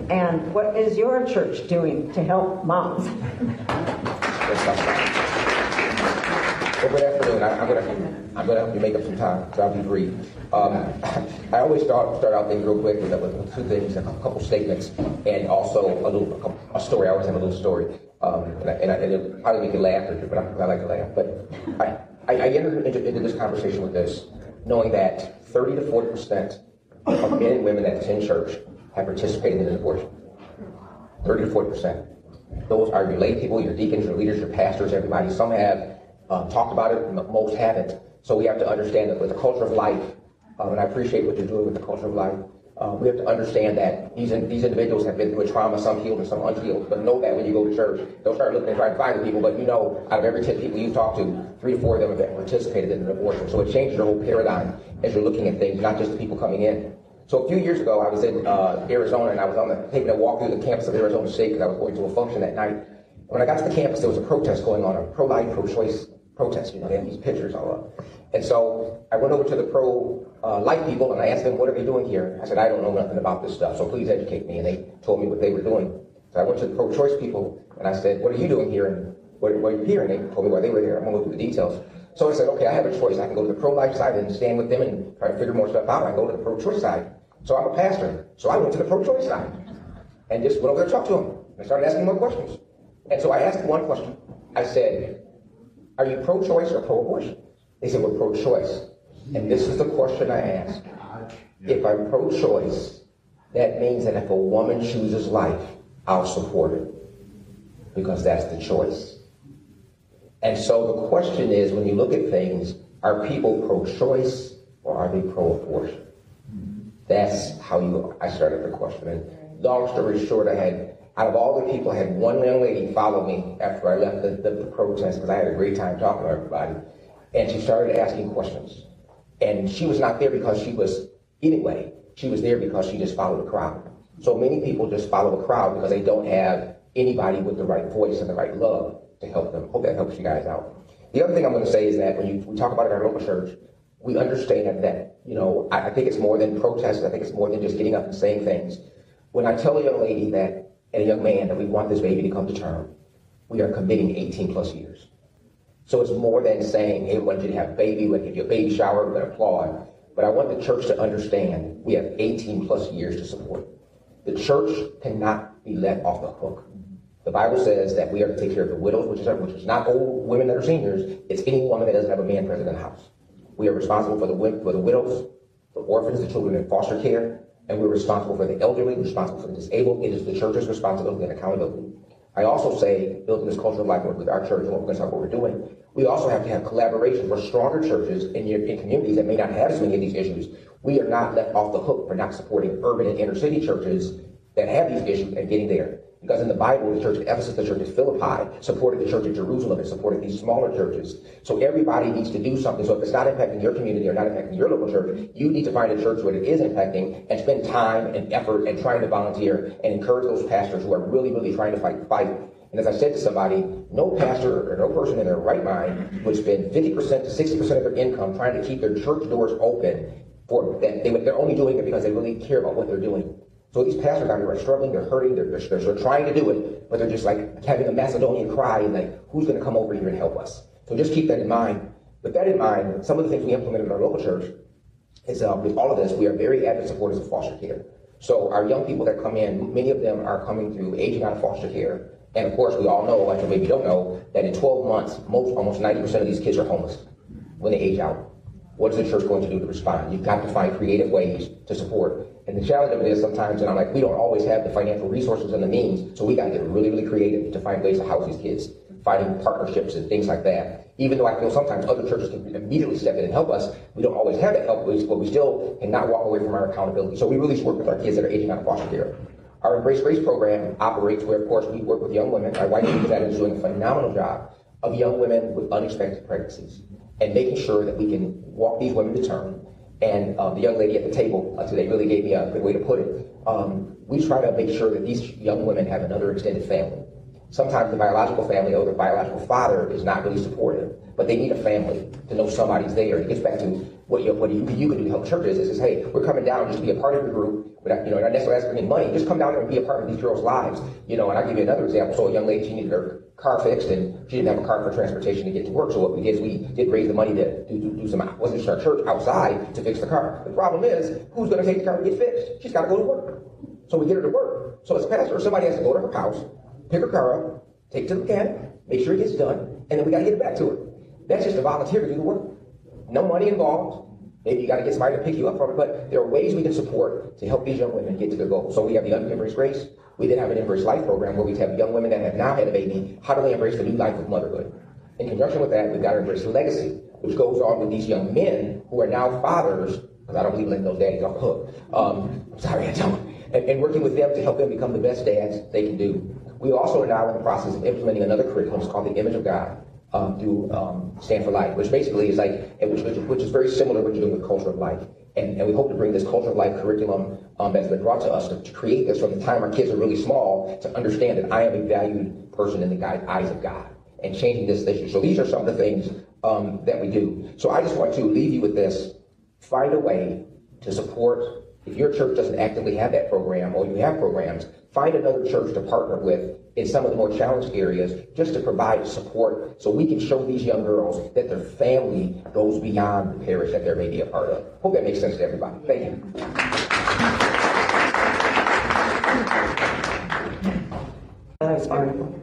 And what is your church doing to help moms? Well, good afternoon. I'm going to help you make up some time, so I'll be brief. I always start out things real quick with two things, a couple statements, and also a story. I always have a little story, and it'll probably make you laugh, but I like to laugh. But I entered into this conversation with this, knowing that 30 to 40% of men and women that attend church have participated in an abortion. 30 to 40%. Those are your lay people, your deacons, your leaders, your pastors, everybody. Some have talked about it, most haven't. So we have to understand that with the culture of life, and I appreciate what you're doing with the culture of life, we have to understand that these individuals have been through a trauma, some healed and some unhealed. But know that when you go to church, don't start looking and trying to find the people, but you know, out of every 10 people you talk to, 3 to 4 of them have participated in an abortion. So it changes your whole paradigm as you're looking at things, not just the people coming in. So a few years ago, I was in Arizona, and I was taking a walk through the campus of Arizona State because I was going to a function that night. When I got to the campus, there was a protest going on, a pro-life, pro-choice protest. You know, they had these pictures all up. And so I went over to the pro-life people, and I asked them, what are they doing here? I said, I don't know nothing about this stuff, so please educate me. And they told me what they were doing. So I went to the pro-choice people, and I said, what are you doing here? And what are you here? And they told me why they were here. I'm going to go through the details. So I said, okay, I have a choice. I can go to the pro-life side and stand with them and try to figure more stuff out. I can go to the pro-choice side. So I'm a pastor. So I went to the pro-choice side and just went over there to talk to them. I started asking more questions. And so I asked them one question. I said, are you pro-choice or pro-abortion? They said, we're pro-choice. And this is the question I ask. If I'm pro-choice, that means that if a woman chooses life, I'll support it, because that's the choice. And so the question is, when you look at things, are people pro-choice or are they pro-abortion? That's how I started the question. And long story short, out of all the people, I had one young lady follow me after I left the protest, because I had a great time talking to everybody. And she started asking questions. And she was not there because she was anyway. She was there because she just followed the crowd. So many people just follow the crowd because they don't have anybody with the right voice and the right love to help them. Hope that helps you guys out. The other thing I'm going to say is that when we talk about it in our local church, we understand that, I think it's more than protest. I think it's more than just getting up and saying things. When I tell a young lady and a young man that we want this baby to come to term, we are committing 18 plus years. So it's more than saying, hey, we want you to have a baby, we're going to give you a baby shower, we're going to applaud. But I want the church to understand we have 18 plus years to support. The church cannot be let off the hook. The Bible says that we are to take care of the widows, which is not old women that are seniors. It's any woman that doesn't have a man present in the house. We are responsible for the widows, the orphans, the children in foster care, and we're responsible for the elderly, responsible for the disabled. It is the church's responsibility and accountability. I also say, building this culture of life with our church, and we're going to talk what we're doing, we also have to have collaboration for stronger churches in communities that may not have as many of these issues. We are not let off the hook for not supporting urban and inner city churches that have these issues and getting there. Because in the Bible, the church at Ephesus, the church at Philippi, supported the church at Jerusalem and supported these smaller churches. So everybody needs to do something. So if it's not impacting your community or not impacting your local church, you need to find a church where it is impacting and spend time and effort and trying to volunteer and encourage those pastors who are really, really trying to fight the fight. And as I said to somebody, no pastor or no person in their right mind would spend 50% to 60% of their income trying to keep their church doors open for that. They're only doing it because they really care about what they're doing. So these pastors out here are struggling, they're hurting, they're trying to do it, but they're just like having a Macedonian cry and like, who's going to come over here and help us? So just keep that in mind. With that in mind, some of the things we implemented in our local church is with all of this, we are very avid supporters of foster care. So our young people that come in, many of them are coming through aging out of foster care. And of course, we all know, like maybe you don't know, that in 12 months, almost 90% of these kids are homeless when they age out. What is the church going to do to respond? You've got to find creative ways to support. And the challenge of it is sometimes, and I'm like, we don't always have the financial resources and the means, so we got to get really, really creative to find ways to house these kids, finding partnerships and things like that. Even though I feel sometimes other churches can immediately step in and help us, we don't always have that help, but we still cannot walk away from our accountability. So we really work with our kids that are aging out of foster care. Our Embrace Grace program operates where, of course, we work with young women. Our wife is doing a phenomenal job of young women with unexpected pregnancies and making sure that we can walk these women to term. And the young lady at the table today really gave me a good way to put it. We try to make sure that these young women have another extended family. Sometimes the biological family or the biological father is not really supportive, but they need a family to know somebody's there. It gets back to what you can do to help churches is hey, we're coming down just to be a part of your group, without, not necessarily asking any money. Just come down there and be a part of these girls' lives. And I'll give you another example. So a young lady, she needed her car fixed, and she didn't have a car for transportation to get to work. So what we did is we did raise the money to do some, wasn't our church outside to fix the car. The problem is, who's going to take the car to get fixed? She's got to go to work. So we get her to work. So as a pastor, somebody has to go to her house, pick her car up, take it to the mechanic, make sure it gets done, and then we got to get it back to her. That's just a volunteer to do the work. No money involved. Maybe you got to get somebody to pick you up from it, but there are ways we can support to help these young women get to their goals. So we have the Embrace Grace. We then have an Embrace Life program where we have young women that have now had a baby. How do they embrace the new life of motherhood? In conjunction with that, we've got Embrace Legacy, which goes on with these young men who are now fathers, because I don't believe in letting those daddies off the hook. I'm sorry, I don't. And working with them to help them become the best dads they can do. We also are now in the process of implementing another curriculum. It's called the Image of God through Stand for Life, which basically is like, which is very similar to what you're doing with Culture of Life. And we hope to bring this Culture of Life curriculum that's been brought to us to create this from the time our kids are really small to understand that I am a valued person in the eyes of God and changing this issue. So these are some of the things that we do. So I just want to leave you with this. Find a way to support. If your church doesn't actively have that program or you have programs, find another church to partner with in some of the more challenged areas just to provide support so we can show these young girls that their family goes beyond the parish that they may be a part of. Hope that makes sense to everybody. Thank you. That was fine.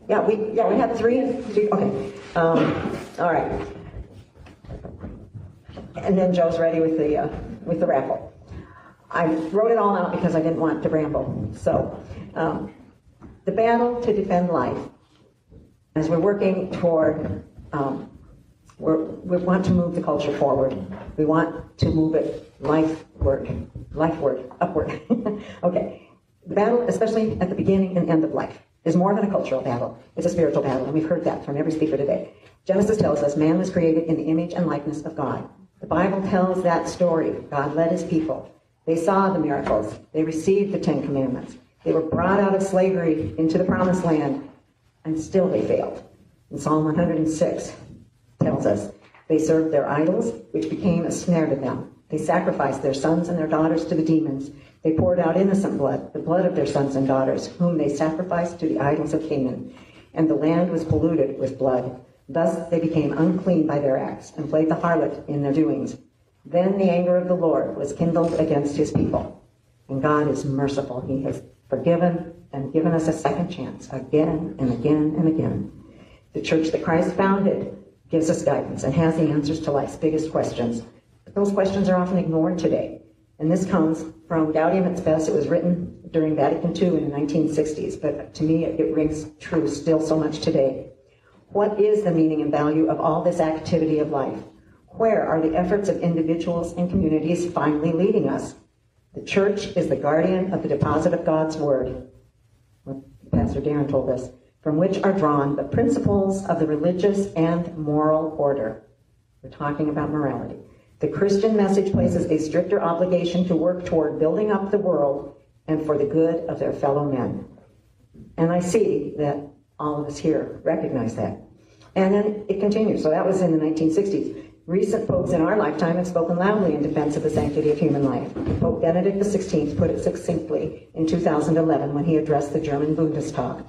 Yeah, we had three. Okay. All right. And then Joe's ready with the raffle. I wrote it all out because I didn't want to ramble. So, the battle to defend life. As we're working toward, we want to move the culture forward. We want to move it lifeward, upward. Okay. The battle, especially at the beginning and end of life, is more than a cultural battle. It's a spiritual battle, and we've heard that from every speaker today. Genesis tells us man was created in the image and likeness of God. The Bible tells that story. God led his people. They saw the miracles. They received the Ten Commandments. They were brought out of slavery into the Promised Land, and still they failed. And Psalm 106 tells us they served their idols, which became a snare to them. They sacrificed their sons and their daughters to the demons. They poured out innocent blood, the blood of their sons and daughters, whom they sacrificed to the idols of Canaan. And the land was polluted with blood. Thus they became unclean by their acts and played the harlot in their doings. Then the anger of the Lord was kindled against his people. And God is merciful. He has forgiven and given us a second chance again and again and again. The church that Christ founded gives us guidance and has the answers to life's biggest questions. But those questions are often ignored today. And this comes from Gaudium et Spes. It was written during Vatican II in the 1960s, but to me it rings true still so much today. What is the meaning and value of all this activity of life? Where are the efforts of individuals and communities finally leading us? The church is the guardian of the deposit of God's word, what Pastor Darren told us, from which are drawn the principles of the religious and moral order. We're talking about morality. The Christian message places a stricter obligation to work toward building up the world and for the good of their fellow men. And I see that all of us here recognize that. And then it continues. So that was in the 1960s. Recent popes in our lifetime have spoken loudly in defense of the sanctity of human life. Pope Benedict XVI put it succinctly in 2011 when he addressed the German Bundestag.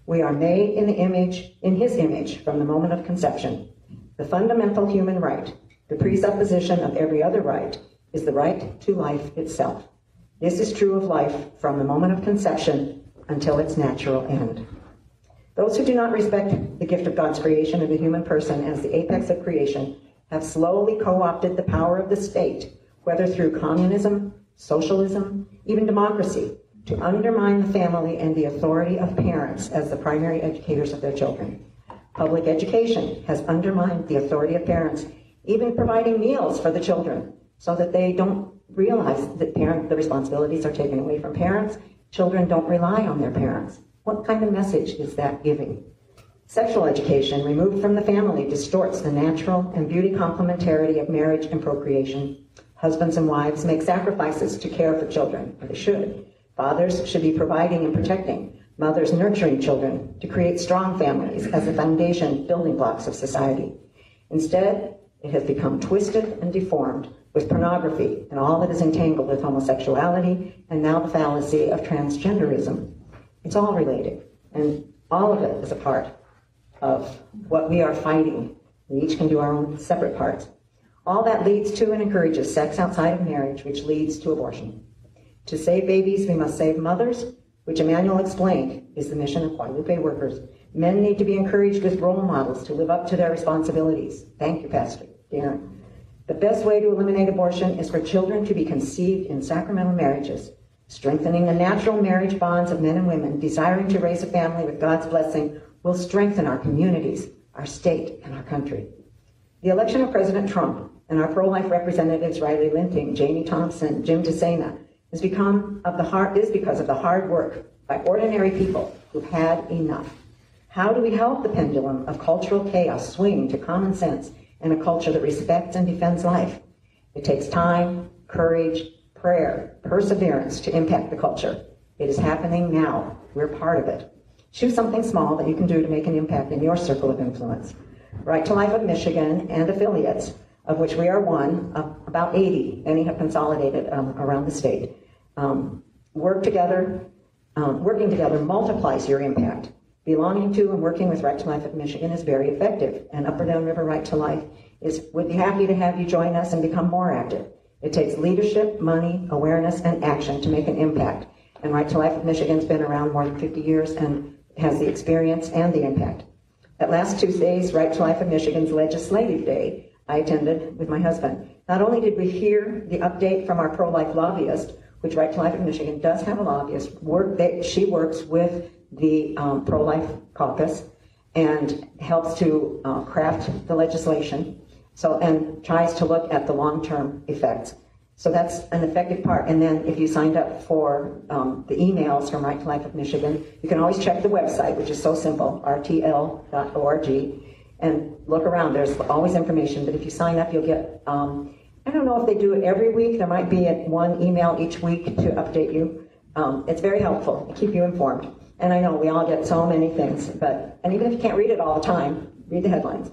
We are made in his image from the moment of conception. The fundamental human right, the presupposition of every other right, is the right to life itself. This is true of life from the moment of conception until its natural end. Those who do not respect the gift of God's creation of the human person as the apex of creation have slowly co-opted the power of the state, whether through communism, socialism, even democracy, to undermine the family and the authority of parents as the primary educators of their children. Public education has undermined the authority of parents, even providing meals for the children, so that they don't realize that the responsibilities are taken away from parents. Children don't rely on their parents. What kind of message is that giving? Sexual education, removed from the family, distorts the natural and beauty complementarity of marriage and procreation. Husbands and wives make sacrifices to care for children, or they should. Fathers should be providing and protecting. Mothers nurturing children to create strong families as the foundation building blocks of society. Instead, it has become twisted and deformed with pornography and all that is entangled with homosexuality and now the fallacy of transgenderism. It's all related, and all of it is a part of what we are fighting. We each can do our own separate parts. All that leads to and encourages sex outside of marriage, which leads to abortion. To save babies, we must save mothers, which Emmanuel explained is the mission of Guadalupe workers. Men need to be encouraged with role models to live up to their responsibilities. Thank you, Pastor Darren. The best way to eliminate abortion is for children to be conceived in sacramental marriages. Strengthening the natural marriage bonds of men and women desiring to raise a family with God's blessing will strengthen our communities, our state, and our country. The election of President Trump and our pro-life representatives Riley Linting, Jamie Thompson, Jim DeSena is because of the hard work by ordinary people who've had enough. How do we help the pendulum of cultural chaos swing to common sense and a culture that respects and defends life? It takes time, courage, prayer, perseverance to impact the culture. It is happening now. We're part of it. Choose something small that you can do to make an impact in your circle of influence. Right to Life of Michigan and affiliates, of which we are one, of about 80, many have consolidated around the state. Working together multiplies your impact. Belonging to and working with Right to Life of Michigan is very effective, and Upper Downriver Right to Life would be happy to have you join us and become more active. It takes leadership, money, awareness, and action to make an impact. And Right to Life of Michigan's been around more than 50 years and has the experience and the impact. At last Tuesday's Right to Life of Michigan's Legislative Day, I attended with my husband. Not only did we hear the update from our pro-life lobbyist, which Right to Life of Michigan does have a lobbyist, she works with the pro-life caucus and helps to craft the legislation, and tries to look at the long-term effects. So that's an effective part. And then if you signed up for the emails from Right to Life of Michigan, you can always check the website, which is so simple, rtl.org, and look around. There's always information, but if you sign up, you'll get, I don't know if they do it every week. There might be one email each week to update you. It's very helpful to keep you informed. And I know we all get so many things, and even if you can't read it all the time, read the headlines.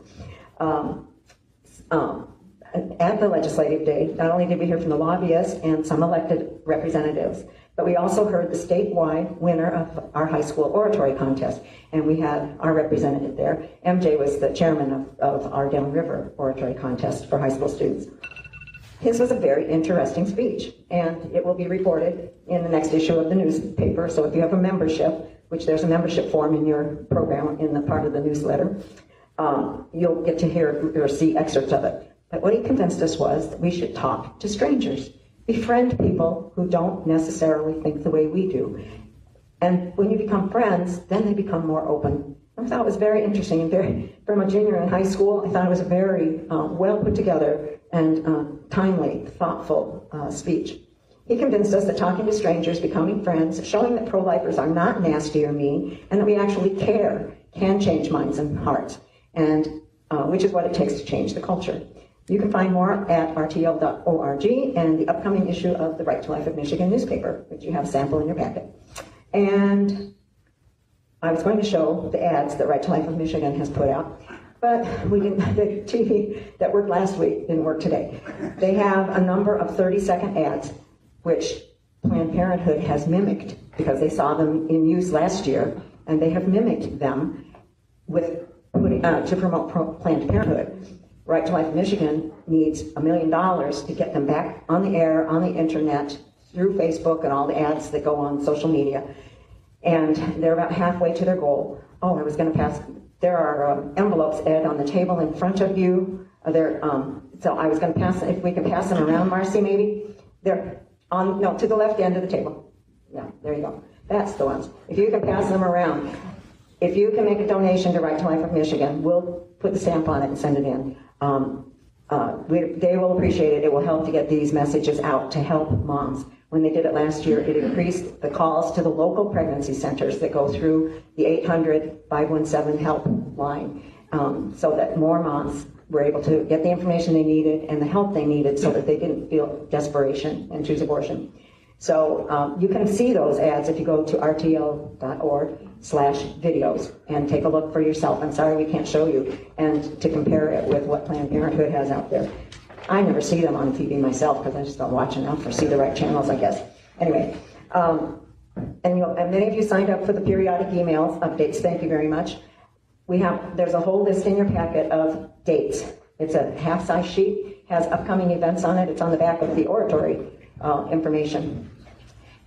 At the legislative day, not only did we hear from the lobbyists and some elected representatives, but we also heard the statewide winner of our high school oratory contest, and we had our representative there. MJ was the chairman of our downriver oratory contest for high school students. His was a very interesting speech, and it will be reported in the next issue of the newspaper. So if you have a membership, which there's a membership form in your program in the part of the newsletter, you'll get to hear or see excerpts of it. But what he convinced us was that we should talk to strangers, befriend people who don't necessarily think the way we do. And when you become friends, then they become more open. I thought it was very interesting, and from a junior in high school, I thought it was a very well put together and timely, thoughtful speech. He convinced us that talking to strangers, becoming friends, showing that pro-lifers are not nasty or mean, and that we actually care, can change minds and hearts, and which is what it takes to change the culture. You can find more at rtl.org and the upcoming issue of the Right to Life of Michigan newspaper, which you have a sample in your packet. And I was going to show the ads that Right to Life of Michigan has put out, but the TV that worked last week didn't work today. They have a number of 30-second ads, which Planned Parenthood has mimicked because they saw them in use last year, and they have mimicked them to promote Planned Parenthood. Right to Life of Michigan needs $1 million to get them back on the air, on the internet, through Facebook and all the ads that go on social media. And they're about halfway to their goal. Oh, I was going to pass. There are envelopes, Ed, on the table in front of you. So I was going to pass, if we can pass them around, Marcy, maybe. They're to the left end of the table. Yeah, there you go. That's the ones. If you can pass them around. If you can make a donation to Right to Life of Michigan, we'll put the stamp on it and send it in. They will appreciate it. It will help to get these messages out to help moms. When they did it last year, it increased the calls to the local pregnancy centers that go through the 800-517 helpline, so that more moms were able to get the information they needed and the help they needed so that they didn't feel desperation and choose abortion. So you can see those ads if you go to rtl.org/videos and take a look for yourself. I'm sorry we can't show you, and to compare it with what Planned Parenthood has out there. I never see them on TV myself because I just don't watch enough or see the right channels, I guess. Anyway, and many of you signed up for the periodic emails updates. Thank you very much. There's a whole list in your packet of dates. It's a half-size sheet, has upcoming events on it. It's on the back of the oratory information.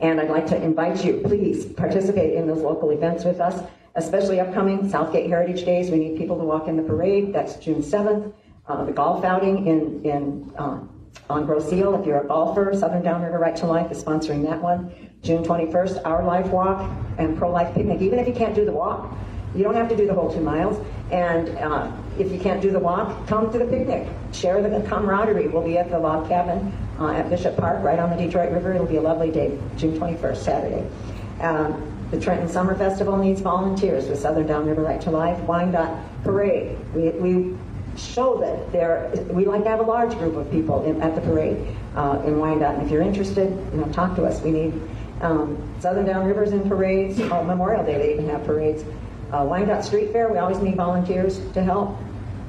And I'd like to invite you, please participate in those local events with us, especially upcoming Southgate Heritage Days. We need people to walk in the parade. That's June 7th. The golf outing on Grosse Ile, if you're a golfer, Southern Downriver Right to Life is sponsoring that one. June 21st, Our Life Walk and Pro-Life Picnic. Even if you can't do the walk, you don't have to do the whole 2 miles. And if you can't do the walk, come to the picnic. Share the camaraderie. We'll be at the log cabin at Bishop Park, right on the Detroit River. It'll be a lovely day, June 21st, Saturday. The Trenton Summer Festival needs volunteers with Southern Downriver Right to Life. Wyandotte Parade. We show that we like to have a large group of people at the parade in Wyandotte. And if you're interested, talk to us. We need Southern Downrivers in parades. Memorial Day, they even have parades. Wyandotte Street Fair, we always need volunteers to help.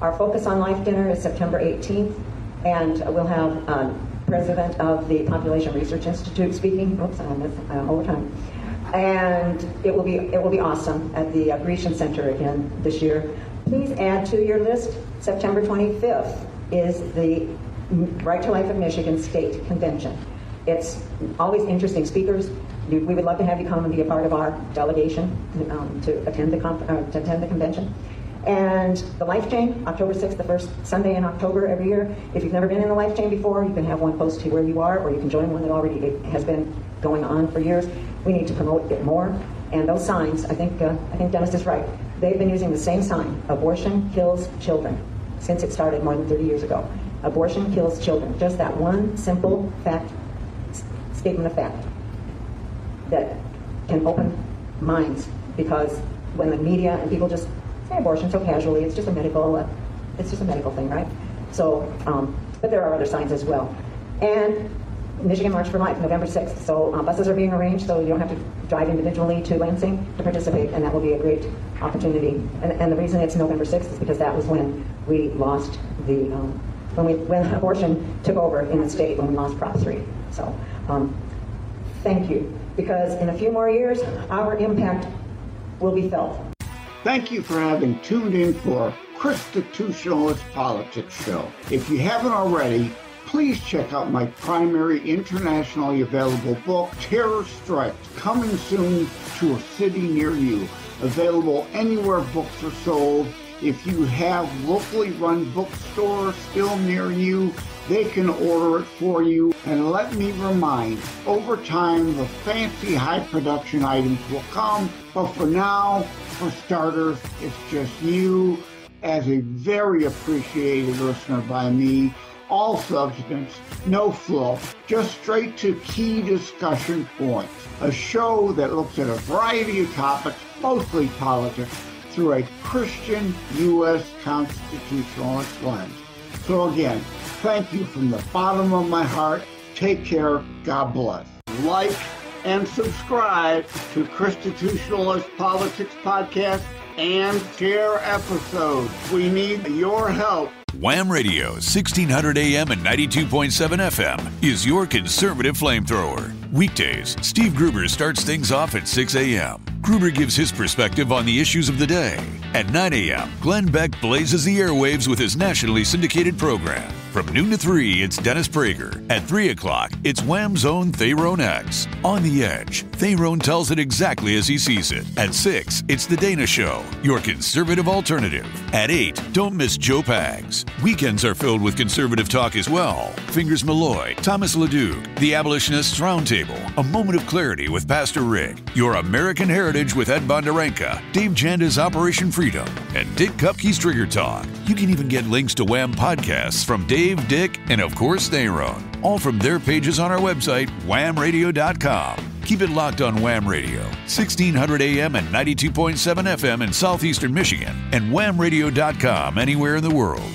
Our Focus on Life dinner is September 18th, and we'll have President of the Population Research Institute speaking. Oops, I'm overtime. And it will be awesome at the Grecian Center again this year. Please add to your list, September 25th is the Right to Life of Michigan State Convention. It's always interesting speakers. We would love to have you come and be a part of our delegation to attend the convention. And the Life Chain, October 6th, the first Sunday in October every year. If you've never been in the Life Chain before, you can have one close to where you are, or you can join one that already has been going on for years. We need to promote it more. And those signs, I think Dennis is right. They've been using the same sign, abortion kills children, since it started more than 30 years ago. Abortion kills children. Just that one simple fact, statement of fact, that can open minds, because when the media and people just say abortion so casually, it's just a medical thing, right? So, but there are other signs as well. And Michigan March for Life, November 6th. So buses are being arranged, so you don't have to drive individually to Lansing to participate, and that will be a great opportunity. And the reason it's November 6th is because that was when we lost the, when abortion took over in the state, when we lost Prop 3. So thank you, because in a few more years, our impact will be felt. Thank you for having tuned in for ChristiTutionalist Politics show. If you haven't already, please check out my primary internationally available book, Terror Strikes, coming soon to a city near you. Available anywhere books are sold. If you have locally run bookstores still near you, they can order it for you. And let me remind, over time, the fancy high production items will come. But for now, for starters, it's just you as a very appreciated listener by me. All substance, no fluff, just straight to key discussion points. A show that looks at a variety of topics, mostly politics, through a Christian U.S. constitutionalist lens. So again, thank you from the bottom of my heart. Take care. God bless. Like and subscribe to ChristiTutionalist Politics podcast and share episodes. We need your help. Wham Radio, 1600 AM and 92.7 FM is your conservative flamethrower. Weekdays, Steve Gruber starts things off at 6 a.m. Gruber gives his perspective on the issues of the day. At 9 a.m., Glenn Beck blazes the airwaves with his nationally syndicated program. From noon to 3, it's Dennis Prager. At 3 o'clock, it's Wham's own Thayrone X. On the Edge, Thayrone tells it exactly as he sees it. At 6, it's The Dana Show, your conservative alternative. At 8, don't miss Joe Pags. Weekends are filled with conservative talk as well. Fingers Malloy, Thomas LeDuc, The Abolitionists Roundtable, A Moment of Clarity with Pastor Rick, Your American Heritage with Ed Bondarenka, Dave Janda's Operation Freedom, and Dick Kupke's Trigger Talk. You can even get links to Wham podcasts from Dave, Dick, and of course Thayrone, all from their pages on our website, whamradio.com. Keep it locked on Wham Radio, 1600 AM and 92.7 FM in southeastern Michigan, and whamradio.com anywhere in the world.